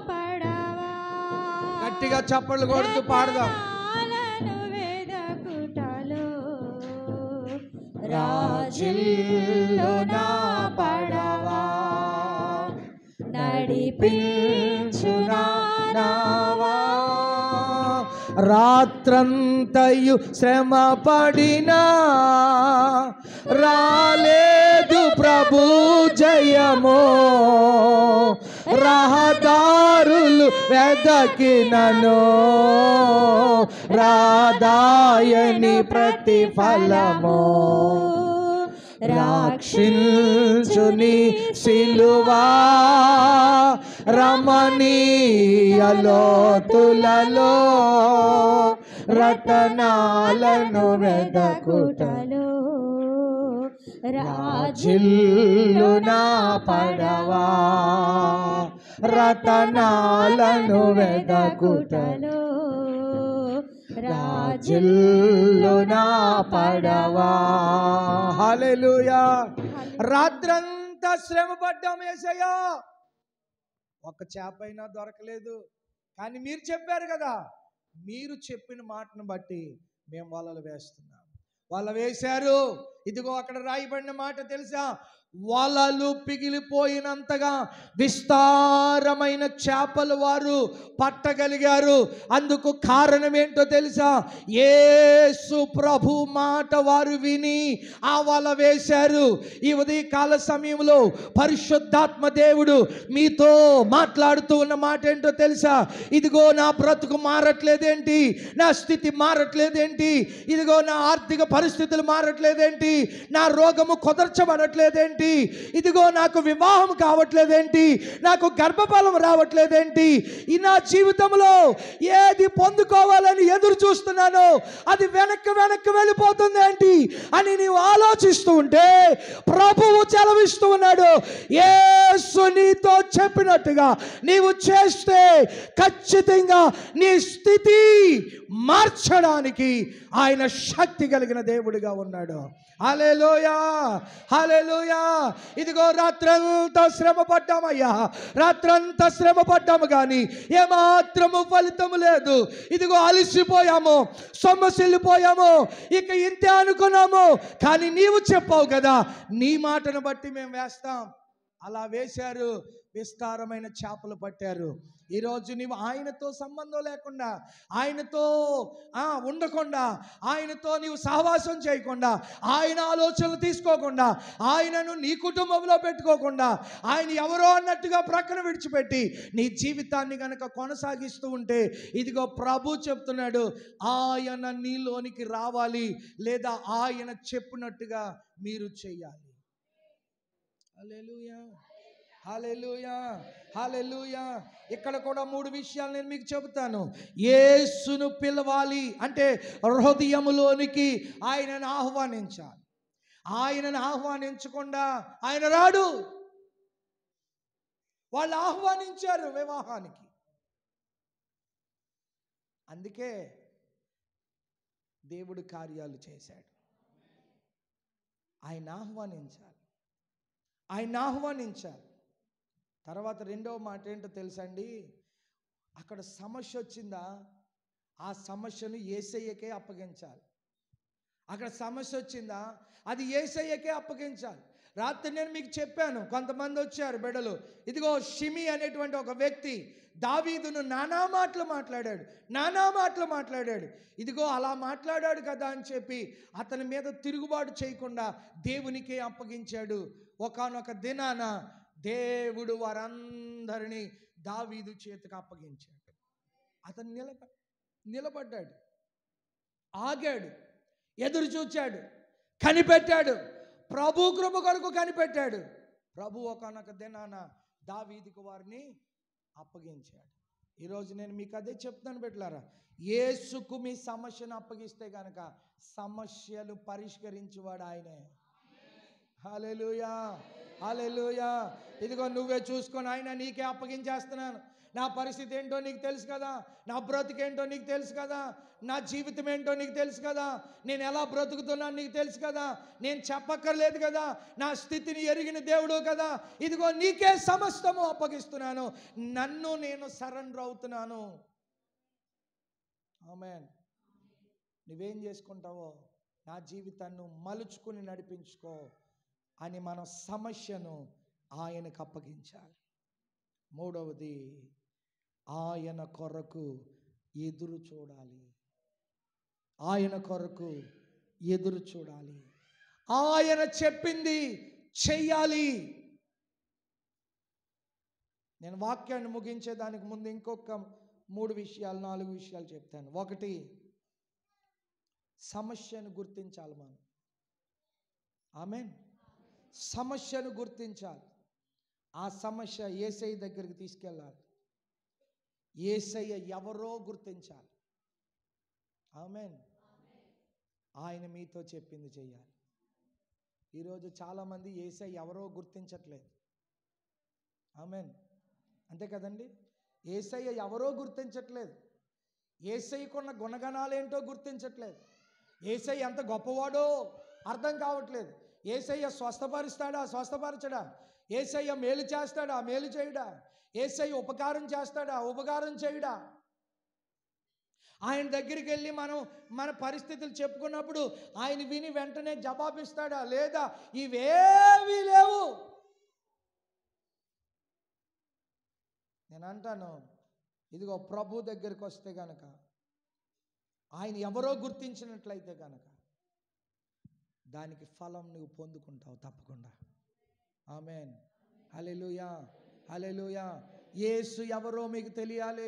పడవా గట్టిగా చప్పట్లు కొడుతూ పాడదాం. రతనాలను వెదకుటలో రాజిల్లు నా పడవా నడిపించు నావా రాత్రంతయు శ్రమ పడినా రాలేదు ప్రభు జయమో రహదారులు వెదకినను రాదాయని ప్రతిఫలమో రక్షించుని సిలువా రమణీయలోతులలో రతనాలను వెదకుటలో రాజిల్లు నా పడవా రతనాలను వెదకుటలో రాజిల్లు నా పడవా. హల్లెలూయా. రాత్రంతా శ్రమ పడ్డాం యేసయ్యా, ఒక్క చేప అయినా దొరకలేదు. కానీ మీరు చెప్పారు కదా, మీరు చెప్పిన మాటను బట్టి మేము వలలు వేస్తున్నాం. వల వేశారు. ఇదిగో అక్కడ రాయబడిన మాట తెలుసా? వలలు పిగిలిపోయినంతగా విస్తారమైన చేపలు వారు పట్టగలిగారు. అందుకు కారణం ఏంటో తెలుసా? యేసు ప్రభు మాట వారు విని ఆ వల వేశారు. ఈ ఉదయకాల సమయంలో పరిశుద్ధాత్మ దేవుడు మీతో మాట్లాడుతూ ఉన్న మాట ఏంటో తెలుసా? ఇదిగో నా బ్రతుకు మారట్లేదేంటి, నా స్థితి మారట్లేదేంటి, ఇదిగో నా ఆర్థిక పరిస్థితులు మారట్లేదేంటి, నా రోగము కుదర్చబడట్లేదేంటి, ఇదిగో నాకు వివాహం కావట్లేదేంటి, నాకు గర్భఫలం రావట్లేదేంటి, ఈ నా జీవితంలో ఏది పొందుకోవాలని ఎదురు చూస్తున్నానో అది వెనక్కి వెళ్ళిపోతుంది ఏంటి అని నీవు ఆలోచిస్తూ ఉంటే ప్రభువు సెలవిస్తూ ఉన్నాడు, యేసు నీతో చెప్పినట్టుగా నీవు చేస్తే ఖచ్చితంగా నీ స్థితి మార్చడానికి ఆయన శక్తి కలిగిన దేవుడిగా ఉన్నాడు. హల్లెలూయా, హల్లెలూయా. ఇదిగో రాత్రంతా శ్రమ పడ్డామయ్యా, రాత్రంతా శ్రమ పడ్డాము కానీ ఏమాత్రము ఫలితము లేదు. ఇదిగో అలసిపోయాము, సొమ్మసిల్లిపోయాము, ఇక ఇంతే అనుకున్నాము. కానీ నీవు చెప్పావు కదా, నీ మాటను బట్టి మేము వేస్తాం. అలా వేశారు, విస్తారమైన చేపలు పట్టారు. ఈరోజు నీవు ఆయనతో సంబంధం లేకుండా, ఆయనతో ఉండకుండా, ఆయనతో నీవు సహవాసం చేయకుండా, ఆయన ఆలోచనలు తీసుకోకుండా, ఆయనను నీ కుటుంబంలో పెట్టుకోకుండా, ఆయన ఎవరో అన్నట్టుగా ప్రక్కన విడిచిపెట్టి నీ జీవితాన్ని కనుక కొనసాగిస్తూ ఉంటే ఇదిగో ప్రభు చెప్తున్నాడు, ఆయన నీలోనికి రావాలి, లేదా ఆయన చెప్పినట్టుగా మీరు చెయ్యాలి. హల్లెలూయా, హల్లెలూయా, హల్లెలూయా. ఇక్కడ కూడా 3 విషయాలు నేను మీకు చెబుతాను. యేసును పిలవాలి అంటే హృదయములోనికి ఆయనను ఆహ్వానించాలి. ఆయనను ఆహ్వానించకుండా ఆయన రాడు. వాళ్ళు ఆహ్వానించారు వివాహానికి, అందుకే దేవుడు కార్యాలు చేశాడు. ఆయన ఆహ్వానించాలి, ఆయన ఆహ్వానించాలి. తర్వాత రెండవ మాట ఏంటో తెలుసండి? అక్కడ సమస్య వచ్చిందా, ఆ సమస్యను యేసయ్యకే అప్పగించాలి. అక్కడ సమస్య వచ్చిందా, అది యేసయ్యకే అప్పగించాలి. రాత్రి నేను మీకు చెప్పాను, కొంతమంది వచ్చారు బిడ్డలు. ఇదిగో షిమి అనేటువంటి ఒక వ్యక్తి దావీదును నానా మాటలు మాట్లాడాడు. ఇదిగో అలా మాట్లాడాడు కదా అని చెప్పి అతని మీద తిరుగుబాటు చేయకుండా దేవునికే అప్పగించాడు. ఒకానొక దినాన దేవుడు వారందరినీ దావీదు చేతికి అప్పగించాడు. అతను నిలబడ్డాడు, ఆగాడు, ఎదురు చూచాడు, కనిపెట్టాడు. ప్రభు కృప కొరకు కనిపెట్టాడు. ప్రభు ఒకానొక దినాన దావీదుకు వారిని అప్పగించాడు. ఈరోజు నేను మీకు అదే చెప్తాను బిడ్డలారా, యేసుకు మీ సమస్యను అప్పగిస్తే కనుక సమస్యలు పరిష్కరించేవాడు ఆయనే. హల్లెలూయా, హల్లెలూయా. ఇదిగో నువ్వే చూసుకొని ఆయన నీకే అప్పగించేస్తున్నాను, నా పరిస్థితి ఏంటో నీకు తెలుసు కదా, నా బ్రతుకేంటో నీకు తెలుసు కదా, నా జీవితం ఏంటో నీకు తెలుసు కదా, నేను ఎలా బ్రతుకుతున్నాను నీకు తెలుసు కదా, నేను చెప్పక్కర్లేదు కదా, నా స్థితిని ఎరిగిన దేవుడు కదా, ఇదిగో నీకే సమస్తము అప్పగిస్తున్నాను, నన్ను నేను సరెండర్ అవుతున్నాను. ఆమేన్. నువ్వేం చేసుకుంటావో నా జీవితాన్ని మలుచుకుని నడిపించుకో అని మన సమస్యను ఆయనకు అప్పగించాలి. మూడవది, ఆయన కొరకు ఎదురు చూడాలి. ఆయన కొరకు ఎదురు చూడాలి. ఆయన చెప్పింది చెయ్యాలి. నేను వాక్యాన్ని ముగించేదానికి ముందు ఇంకొక 4 విషయాలు చెప్తాను. ఒకటి, సమస్యను గుర్తించాలి మనం. ఆమేన్. సమస్యను గుర్తించాలి. ఆ సమస్య యేసయ్య దగ్గరికి తీసుకెళ్ళాలి. యేసయ్య ఎవరో గుర్తించాలి. ఆమేన్. ఆయన మీతో చెప్పింది చెయ్యాలి. ఈరోజు చాలామంది యేసయ్య ఎవరో గుర్తించట్లేదు. ఆమేన్. అంతే కదండి. యేసయ్య ఎవరో గుర్తించట్లేదు. యేసయ్యకున్న గుణగణాలేంటో గుర్తించట్లేదు. యేసయ్య ఎంత గొప్పవాడో అర్థం కావట్లేదు. యేసయ్య స్వస్థపరుస్తాడా, స్వస్థపరచడా? యేసయ్య మేలు చేస్తాడా, మేలు చేయడా? యేసయ్య ఉపకారం చేస్తాడా, ఉపకారం చేయడా? ఆయన దగ్గరికి వెళ్ళి మనం మన పరిస్థితులు చెప్పుకున్నప్పుడు ఆయన విని వెంటనే జవాబిస్తాడా, లేదా ఇవేవీ లేవు. నేను అంటాను, ఇదిగో ప్రభు దగ్గరికి వస్తే గనక, ఆయన ఎవరో గుర్తించినట్లయితే గనక దానికి ఫలం నువ్వు పొందుకుంటావు తప్పకుండా. ఆమేన్. హల్లెలూయా, హల్లెలూయా. యేసు ఎవరో మీకు తెలియాలి.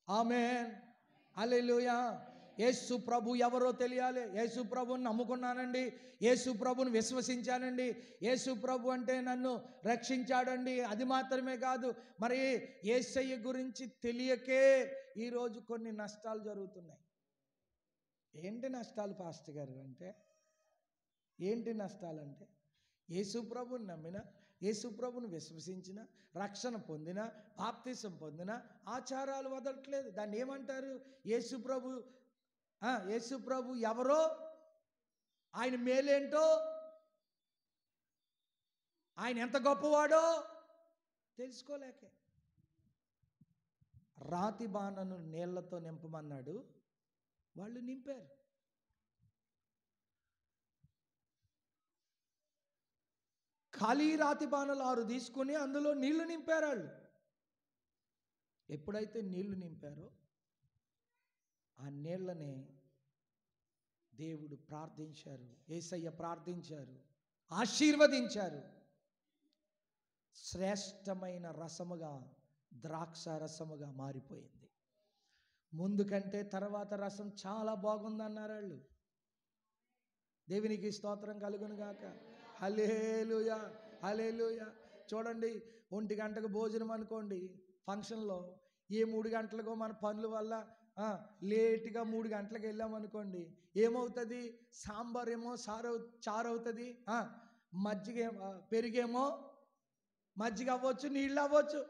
ఆమేన్. హల్లెలూయా. యేసు ప్రభు ఎవరో తెలియాలి. యేసు ప్రభుని నమ్ముకున్నానండి, యేసు ప్రభుని విశ్వసించానండి, యేసు ప్రభు అంటే నన్ను రక్షించాడండి, అది మాత్రమే కాదు, మరి యేసయ్య గురించి తెలియకే ఈరోజు కొన్ని నష్టాలు జరుగుతున్నాయి. ఏంటి నష్టాలు పాస్టర్ గారు అంటే? ఏంటి నష్టాలంటే, యేసు ప్రభుని నమ్మిన, యేసు ప్రభుని విశ్వసించిన, రక్షణ పొందిన, బాప్తిసం పొందిన, ఆచారాలు వదలట్లేదు. దాన్ని ఏమంటారు? యేసు ప్రభు ఎవరో, ఆయన మేలేంటో, ఆయన ఎంత గొప్పవాడో తెలుసుకోలేకే. రాతి బాణను నీళ్లతో నింపమన్నాడు, వాళ్ళు నింపారు. ఖాళీ రాతి బాణలు 6 తీసుకుని అందులో నీళ్లు నింపారు వాళ్ళు. ఎప్పుడైతే నీళ్లు నింపారో ఆ నీళ్లనే దేవుడు ప్రార్థించారు, యేసయ్య ప్రార్థించారు, ఆశీర్వదించారు. శ్రేష్టమైన రసముగా, ద్రాక్ష రసముగా మారిపోయింది. ముందు కంటే తర్వాత రసం చాలా బాగుందన్నారు వాళ్ళు. దేవునికి స్తోత్రం కలుగును గాక. హల్లెలూయా, హల్లెలూయా. చూడండి, 1 గంటకు భోజనం అనుకోండి ఫంక్షన్లో, ఏ 3 గంటలకో మన పనుల వల్ల లేట్గా 3 గంటలకు వెళ్ళామనుకోండి, ఏమవుతుంది? సాంబార్ ఏమో చారు అవుతుంది, మజ్జిగ పెరిగేమో మజ్జిగ అవ్వచ్చు, నీళ్ళు అవ్వచ్చు.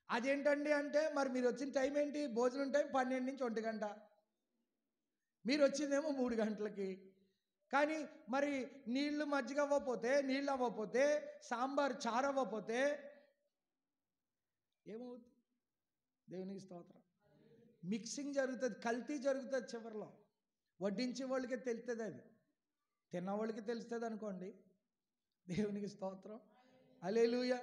అదేంటండి అంటే, మరి మీరు వచ్చిన టైం ఏంటి? భోజనం టైం 12 నుంచి 1 గంట, మీరు వచ్చిందేమో 3 గంటలకి. కానీ మరి నీళ్లు మజ్జిగ అవ్వకపోతే, నీళ్ళు అవ్వకపోతే, సాంబార్ చారు అవ్వకపోతే ఏమవుతుంది? దేవునికి స్తోత్రం. మిక్సింగ్ జరుగుతుంది, కల్తీ జరుగుతుంది. చివరిలో వడ్డించే వాళ్ళకే తెలుస్తుంది, అది తిన్నవాళ్ళకి తెలుస్తుంది అనుకోండి. దేవునికి స్తోత్రం, హల్లెలూయా.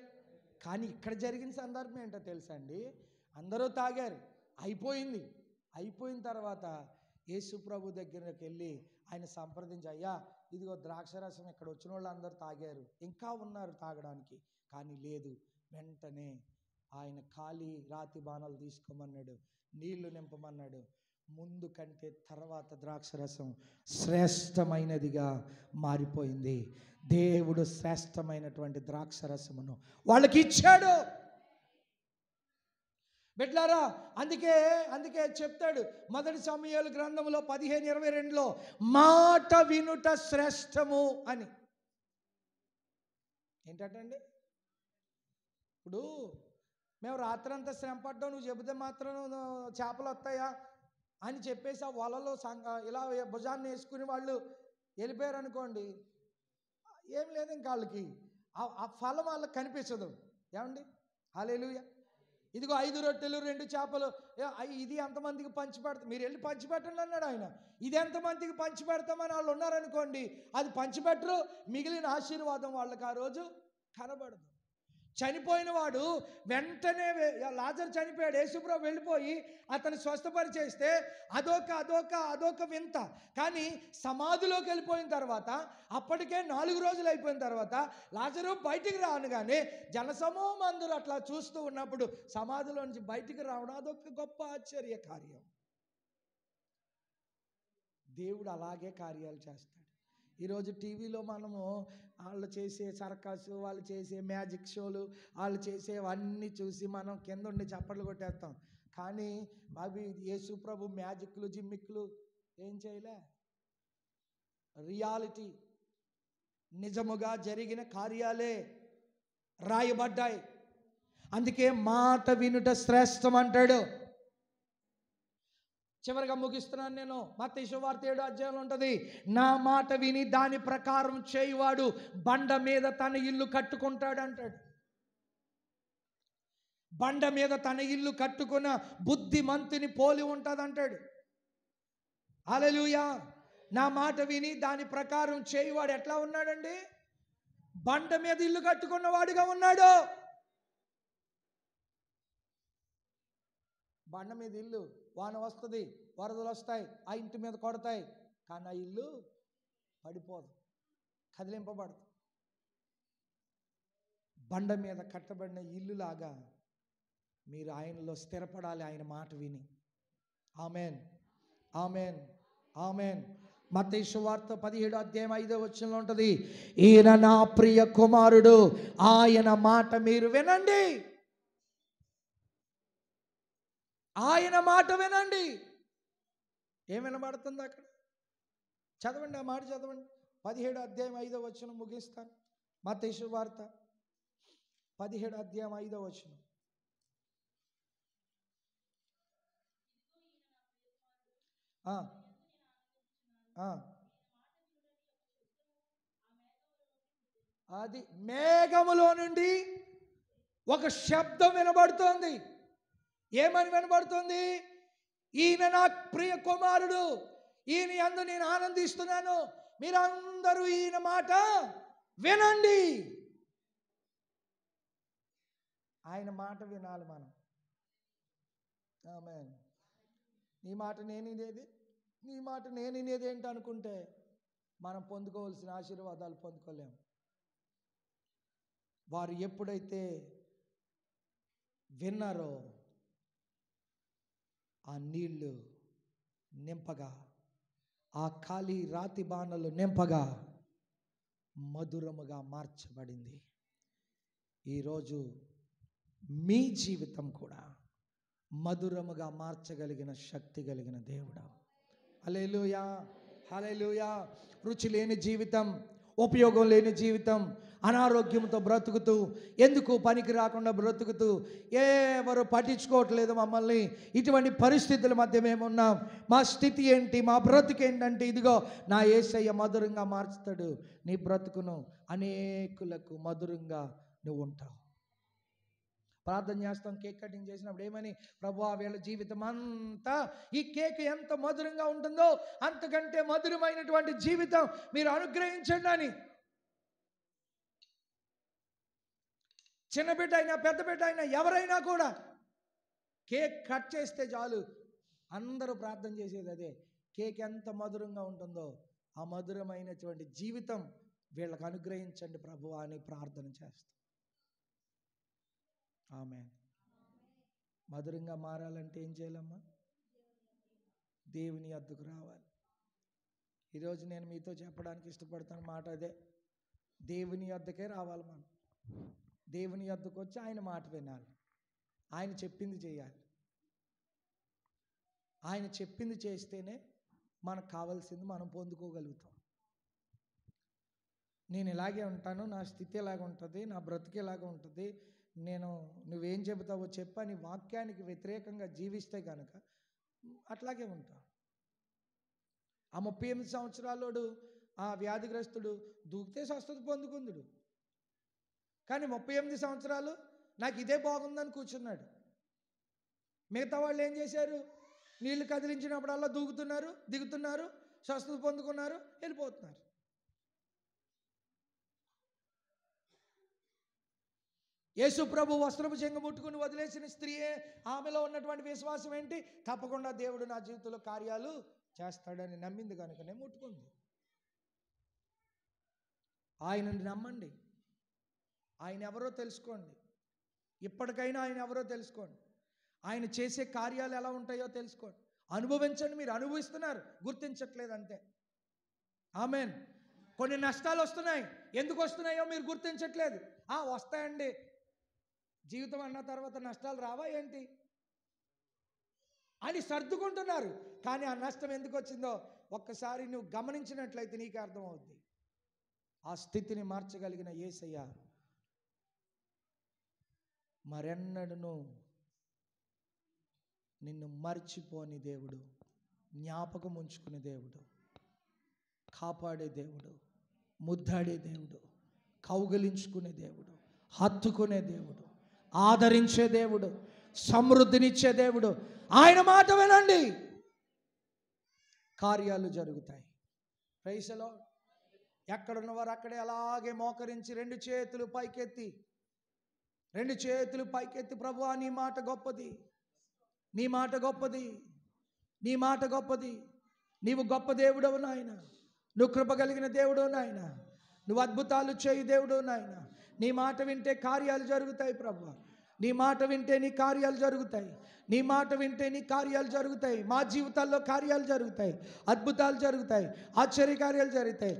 కానీ ఇక్కడ జరిగిన సందర్భం ఏంటో తెలుసా అండి? అందరూ తాగారు, అయిపోయిన తర్వాత యేసు ప్రభు దగ్గరికి వెళ్ళి ఆయన సంప్రదించి, అయ్యా ఇదిగో ద్రాక్షరసం ఇక్కడ వచ్చిన వాళ్ళు అందరూ తాగారు, ఇంకా ఉన్నారు తాగడానికి, కానీ లేదు. వెంటనే ఆయన ఖాళీ రాతి బాణాలు తీసుకోమన్నాడు, నీళ్లు నింపమన్నాడు. ముందు కంటే తర్వాత ద్రాక్షరసం శ్రేష్టమైనదిగా మారిపోయింది. దేవుడు శ్రేష్టమైనటువంటి ద్రాక్షరసమును వాళ్ళకి ఇచ్చాడు. బిడ్డలారా, అందుకే చెప్తాడు మొదటి సమూయేలు గ్రంథంలో 15:22లో, మాట వినుట శ్రేష్టము అని. ఏంటండి? ఇప్పుడు మేము రాత్రంతా శ్రమ పడ్డాం, నువ్వు చెబితే మాత్రం చేపలు వస్తాయా అని చెప్పేసి ఆ వలలో ఇలా భుజాన్ని వేసుకుని వాళ్ళు వెళ్ళిపోయారు అనుకోండి, ఏం లేదు ఇంకా వాళ్ళకి ఆ ఫలం వాళ్ళకి కనిపించదు. ఏమండి? హల్లెలూయా. ఇదిగో 5 రొట్టెలు 2 చేపలు, ఇది ఎంతమందికి పంచిపెడతాం, మీరు వెళ్ళి పంచిపెట్టండి అన్నాడు ఆయన. ఇది ఎంతమందికి పంచిపెడతామని వాళ్ళు ఉన్నారనుకోండి, అది పంచిపెట్టరు, మిగిలిన ఆశీర్వాదం వాళ్ళకి ఆ రోజు కనబడదు. చనిపోయిన వాడు వెంటనే లాజరు చనిపోయాడు, యేసుప్రభు వెళ్ళిపోయి అతను స్వస్థపరిచేస్తే అదొక వింత. కానీ సమాధిలోకి వెళ్ళిపోయిన తర్వాత, అప్పటికే 4 రోజులు అయిపోయిన తర్వాత లాజరు బయటికి రానుగానే జనసమూహం అందరూ అట్లా చూస్తూ ఉన్నప్పుడు సమాధిలో నుంచి బయటికి రావడం అదొక గొప్ప ఆశ్చర్య కార్యం. దేవుడు అలాగే కార్యాలు చేస్తాడు. ఈరోజు టీవీలో మనము వాళ్ళు చేసే సర్కస్, వాళ్ళు చేసే మ్యాజిక్ షోలు, వాళ్ళు చేసేవన్నీ చూసి మనం కింద ఉండి చప్పట్లు కొట్టేస్తాం. కానీ అవి యేసు ప్రభు మ్యాజిక్లు జిమ్మిక్లు ఏం చేయలే. రియాలిటీ, నిజముగా జరిగిన కార్యాలే రాయబడ్డాయి. అందుకే మాట వినుట శ్రేష్టం అంటాడు. చివరిగా ముగిస్తున్నాను నేను. మత్తయి సువార్త 7వ అధ్యాయంలో ఉంటుంది, నా మాట విని దాని ప్రకారం చేయువాడు బండ మీద తన ఇల్లు కట్టుకుంటాడు అంటాడు. బండ మీద తన ఇల్లు కట్టుకున్న బుద్ధిమంతుని పోలి ఉంటుంది అంటాడు. హల్లెలూయా. నా మాట విని దాని ప్రకారం చేయువాడు ఎట్లా ఉన్నాడండి? బండ మీద ఇల్లు కట్టుకున్నవాడుగా ఉన్నాడు. బండ మీద ఇల్లు, వాన వస్తుంది, వరదలు వస్తాయి, ఆ ఇంటి మీద కొడతాయి, కానీ ఆ ఇల్లు పడిపోదు, కదిలింపబడదు. బండ మీద కట్టబడిన ఇల్లులాగా మీరు ఆయనలో స్థిరపడాలి, ఆయన మాట విని. Amen, amen, amen. మత్తయి సువార్త 17వ అధ్యాయం 5వ వచనంలో ఉంటుంది, ఈయన నా ప్రియ కుమారుడు, ఆయన మాట మీరు వినండి. ఆయన మాట వినండి. ఏం వినబడుతుంది అక్కడ? చదవండి, ఆ మాట చదవండి. 17వ అధ్యాయం 5వ వచనం ముగిస్తాను. మత్తయి సువార్త 17వ అధ్యాయం 5వ వచనం. అది మేఘములో నుండి ఒక శబ్దం వినబడుతోంది. ఏమని వినబడుతుంది? ఈయన నా ప్రియ కుమారుడు, ఈయన యందు నేను ఆనందిస్తున్నాను, మీరందరూ ఈయన మాట వినండి. ఆయన మాట వినాలి మనం. ఆమేన్. నీ మాట నేనినేది, నీ మాట నేనినేది ఏంటి అనుకుంటే మనం పొందుకోవాల్సిన ఆశీర్వాదాలు పొందుకోలేము. వారు ఎప్పుడైతే విన్నారో ఆ నీళ్లు నింపగా, ఆ ఖాళీ రాతి బాణలు నింపగా మధురముగా మార్చబడింది. ఈరోజు మీ జీవితం కూడా మధురముగా మార్చగలిగిన శక్తి కలిగిన దేవుడు. హల్లెలూయా, హల్లెలూయా. రుచి లేని జీవితం, ఉపయోగం లేని జీవితం, అనారోగ్యంతో బ్రతుకుతూ, ఎందుకు పనికి రాకుండా బ్రతుకుతూ, ఎవరు పట్టించుకోవట్లేదు మమ్మల్ని, ఇటువంటి పరిస్థితుల మధ్య మేమున్నాం, మా స్థితి ఏంటి, మా బ్రతుకు ఏంటంటే, ఇదిగో నా యేసయ్య మధురంగా మార్చుతాడు నీ బ్రతుకును. అనేకులకు మధురంగా నువ్వు ఉంటావు. ప్రార్థన చేస్తాం, కేక్ కటింగ్ చేసినప్పుడు ఏమని? ప్రభువా, వీళ్ళ జీవితం అంతా ఈ కేక్ ఎంత మధురంగా ఉంటుందో అంతకంటే మధురమైనటువంటి జీవితం మీరు అనుగ్రహించండి అని. చిన్న బిడ్డ అయినా పెద్ద బిడ్డ అయినా ఎవరైనా కూడా కేక్ కట్ చేస్తే చాలు అందరూ ప్రార్థన చేసేది అదే, కేక్ ఎంత మధురంగా ఉంటుందో ఆ మధురమైనటువంటి జీవితం వీళ్ళకు అనుగ్రహించండి ప్రభువా అని ప్రార్థన చేస్తాం. ఆమేన్. మధురంగా మారాలంటే ఏం చేయాలమ్మా? దేవుని యొద్దకు రావాలి. ఈరోజు నేను మీతో చెప్పడానికి ఇష్టపడుతున్న మాట అదే, దేవుని యొద్దకే రావాలి మనం. దేవుని యొద్దకు వచ్చి ఆయన మాట వినాలి, ఆయన చెప్పింది చేయాలి. ఆయన చెప్పింది చేస్తేనే మనకు కావాల్సింది మనం పొందుకోగలుగుతాం. నేను ఇలాగే ఉంటాను, నా స్థితి ఇలాగ ఉంటుంది, నా బ్రతుకు ఇలాగ ఉంటుంది, నువ్వేం చెబుతావో చెప్పని వాక్యానికి వ్యతిరేకంగా జీవిస్తే కనుక అట్లాగే ఉంటావు. ఆ 38 సంవత్సరాలోడు ఆ వ్యాధిగ్రస్తుడు దూకితే స్వస్థత పొందుకుందుడు. కానీ 38 సంవత్సరాలు నాకు ఇదే బాగుందని కూర్చున్నాడు. మిగతా వాళ్ళు ఏం చేశారు? నీళ్లు కదిలించినప్పుడల్లా దూకుతున్నారు, దిగుతున్నారు, స్వస్థత పొందుకున్నారు, వెళ్ళిపోతున్నారు. యేసు ప్రభు వస్త్రపు చెంగు ముట్టుకుని వదిలేసిన స్త్రీయే ఆమెలో ఉన్నటువంటి విశ్వాసం ఏంటి? తప్పకుండా దేవుడు నా జీవితంలో కార్యాలు చేస్తాడని నమ్మింది కనుకనే ముట్టుకుంది. ఆయనని నమ్మండి. ఆయన ఎవరో తెలుసుకోండి. ఇప్పటికైనా ఆయన ఎవరో తెలుసుకోండి. ఆయన చేసే కార్యాలు ఎలా ఉంటాయో తెలుసుకోండి. అనుభవించండి. మీరు అనుభవిస్తున్నారు, గుర్తించట్లేదు అంతే. ఆమేన్. కొన్ని నష్టాలు వస్తున్నాయి. ఎందుకు వస్తున్నాయో మీరు గుర్తించట్లేదు. వస్తాయండి. జీవితం అన్న తర్వాత నష్టాలు రావా ఏంటి అని సర్దుకుంటున్నారు. కానీ ఆ నష్టం ఎందుకు వచ్చిందో ఒక్కసారి నువ్వు గమనించినట్లయితే నీకు అర్థమవుద్ది. ఆ స్థితిని మార్చగలిగిన యేసయ్య మరెన్నడూ నిన్ను మర్చిపోని దేవుడు, జ్ఞాపకం ఉంచుకునే దేవుడు, కాపాడే దేవుడు, ముద్దాడే దేవుడు, కౌగిలించుకునే దేవుడు, హత్తుకునే దేవుడు, ఆదరించే దేవుడు, సమృద్ధినిచ్చే దేవుడు. ఆయన మాట వినండి, కార్యాలు జరుగుతాయి. Praise the lord. ఎక్కడున్నవారు అక్కడే అలాగే మోకరించి రెండు చేతులు పైకెత్తి ప్రభువా నీ మాట గొప్పది, నీ మాట గొప్పది, నీ మాట గొప్పది. నీవు గొప్ప దేవుడవు నాయన, నువ్వు కృప కలిగిన దేవుడవు నాయన, నువ్వు అద్భుతాలు చేయి దేవుడవు నాయన. నీ మాట వింటే కార్యాలు జరుగుతాయి ప్రభువా. నీ మాట వింటే నీ కార్యాలు జరుగుతాయి. నీ మాట వింటే నీ కార్యాలు జరుగుతాయి. మా జీవితాల్లో కార్యాలు జరుగుతాయి, అద్భుతాలు జరుగుతాయి, ఆశ్చర్య కార్యాలు జరుగుతాయి.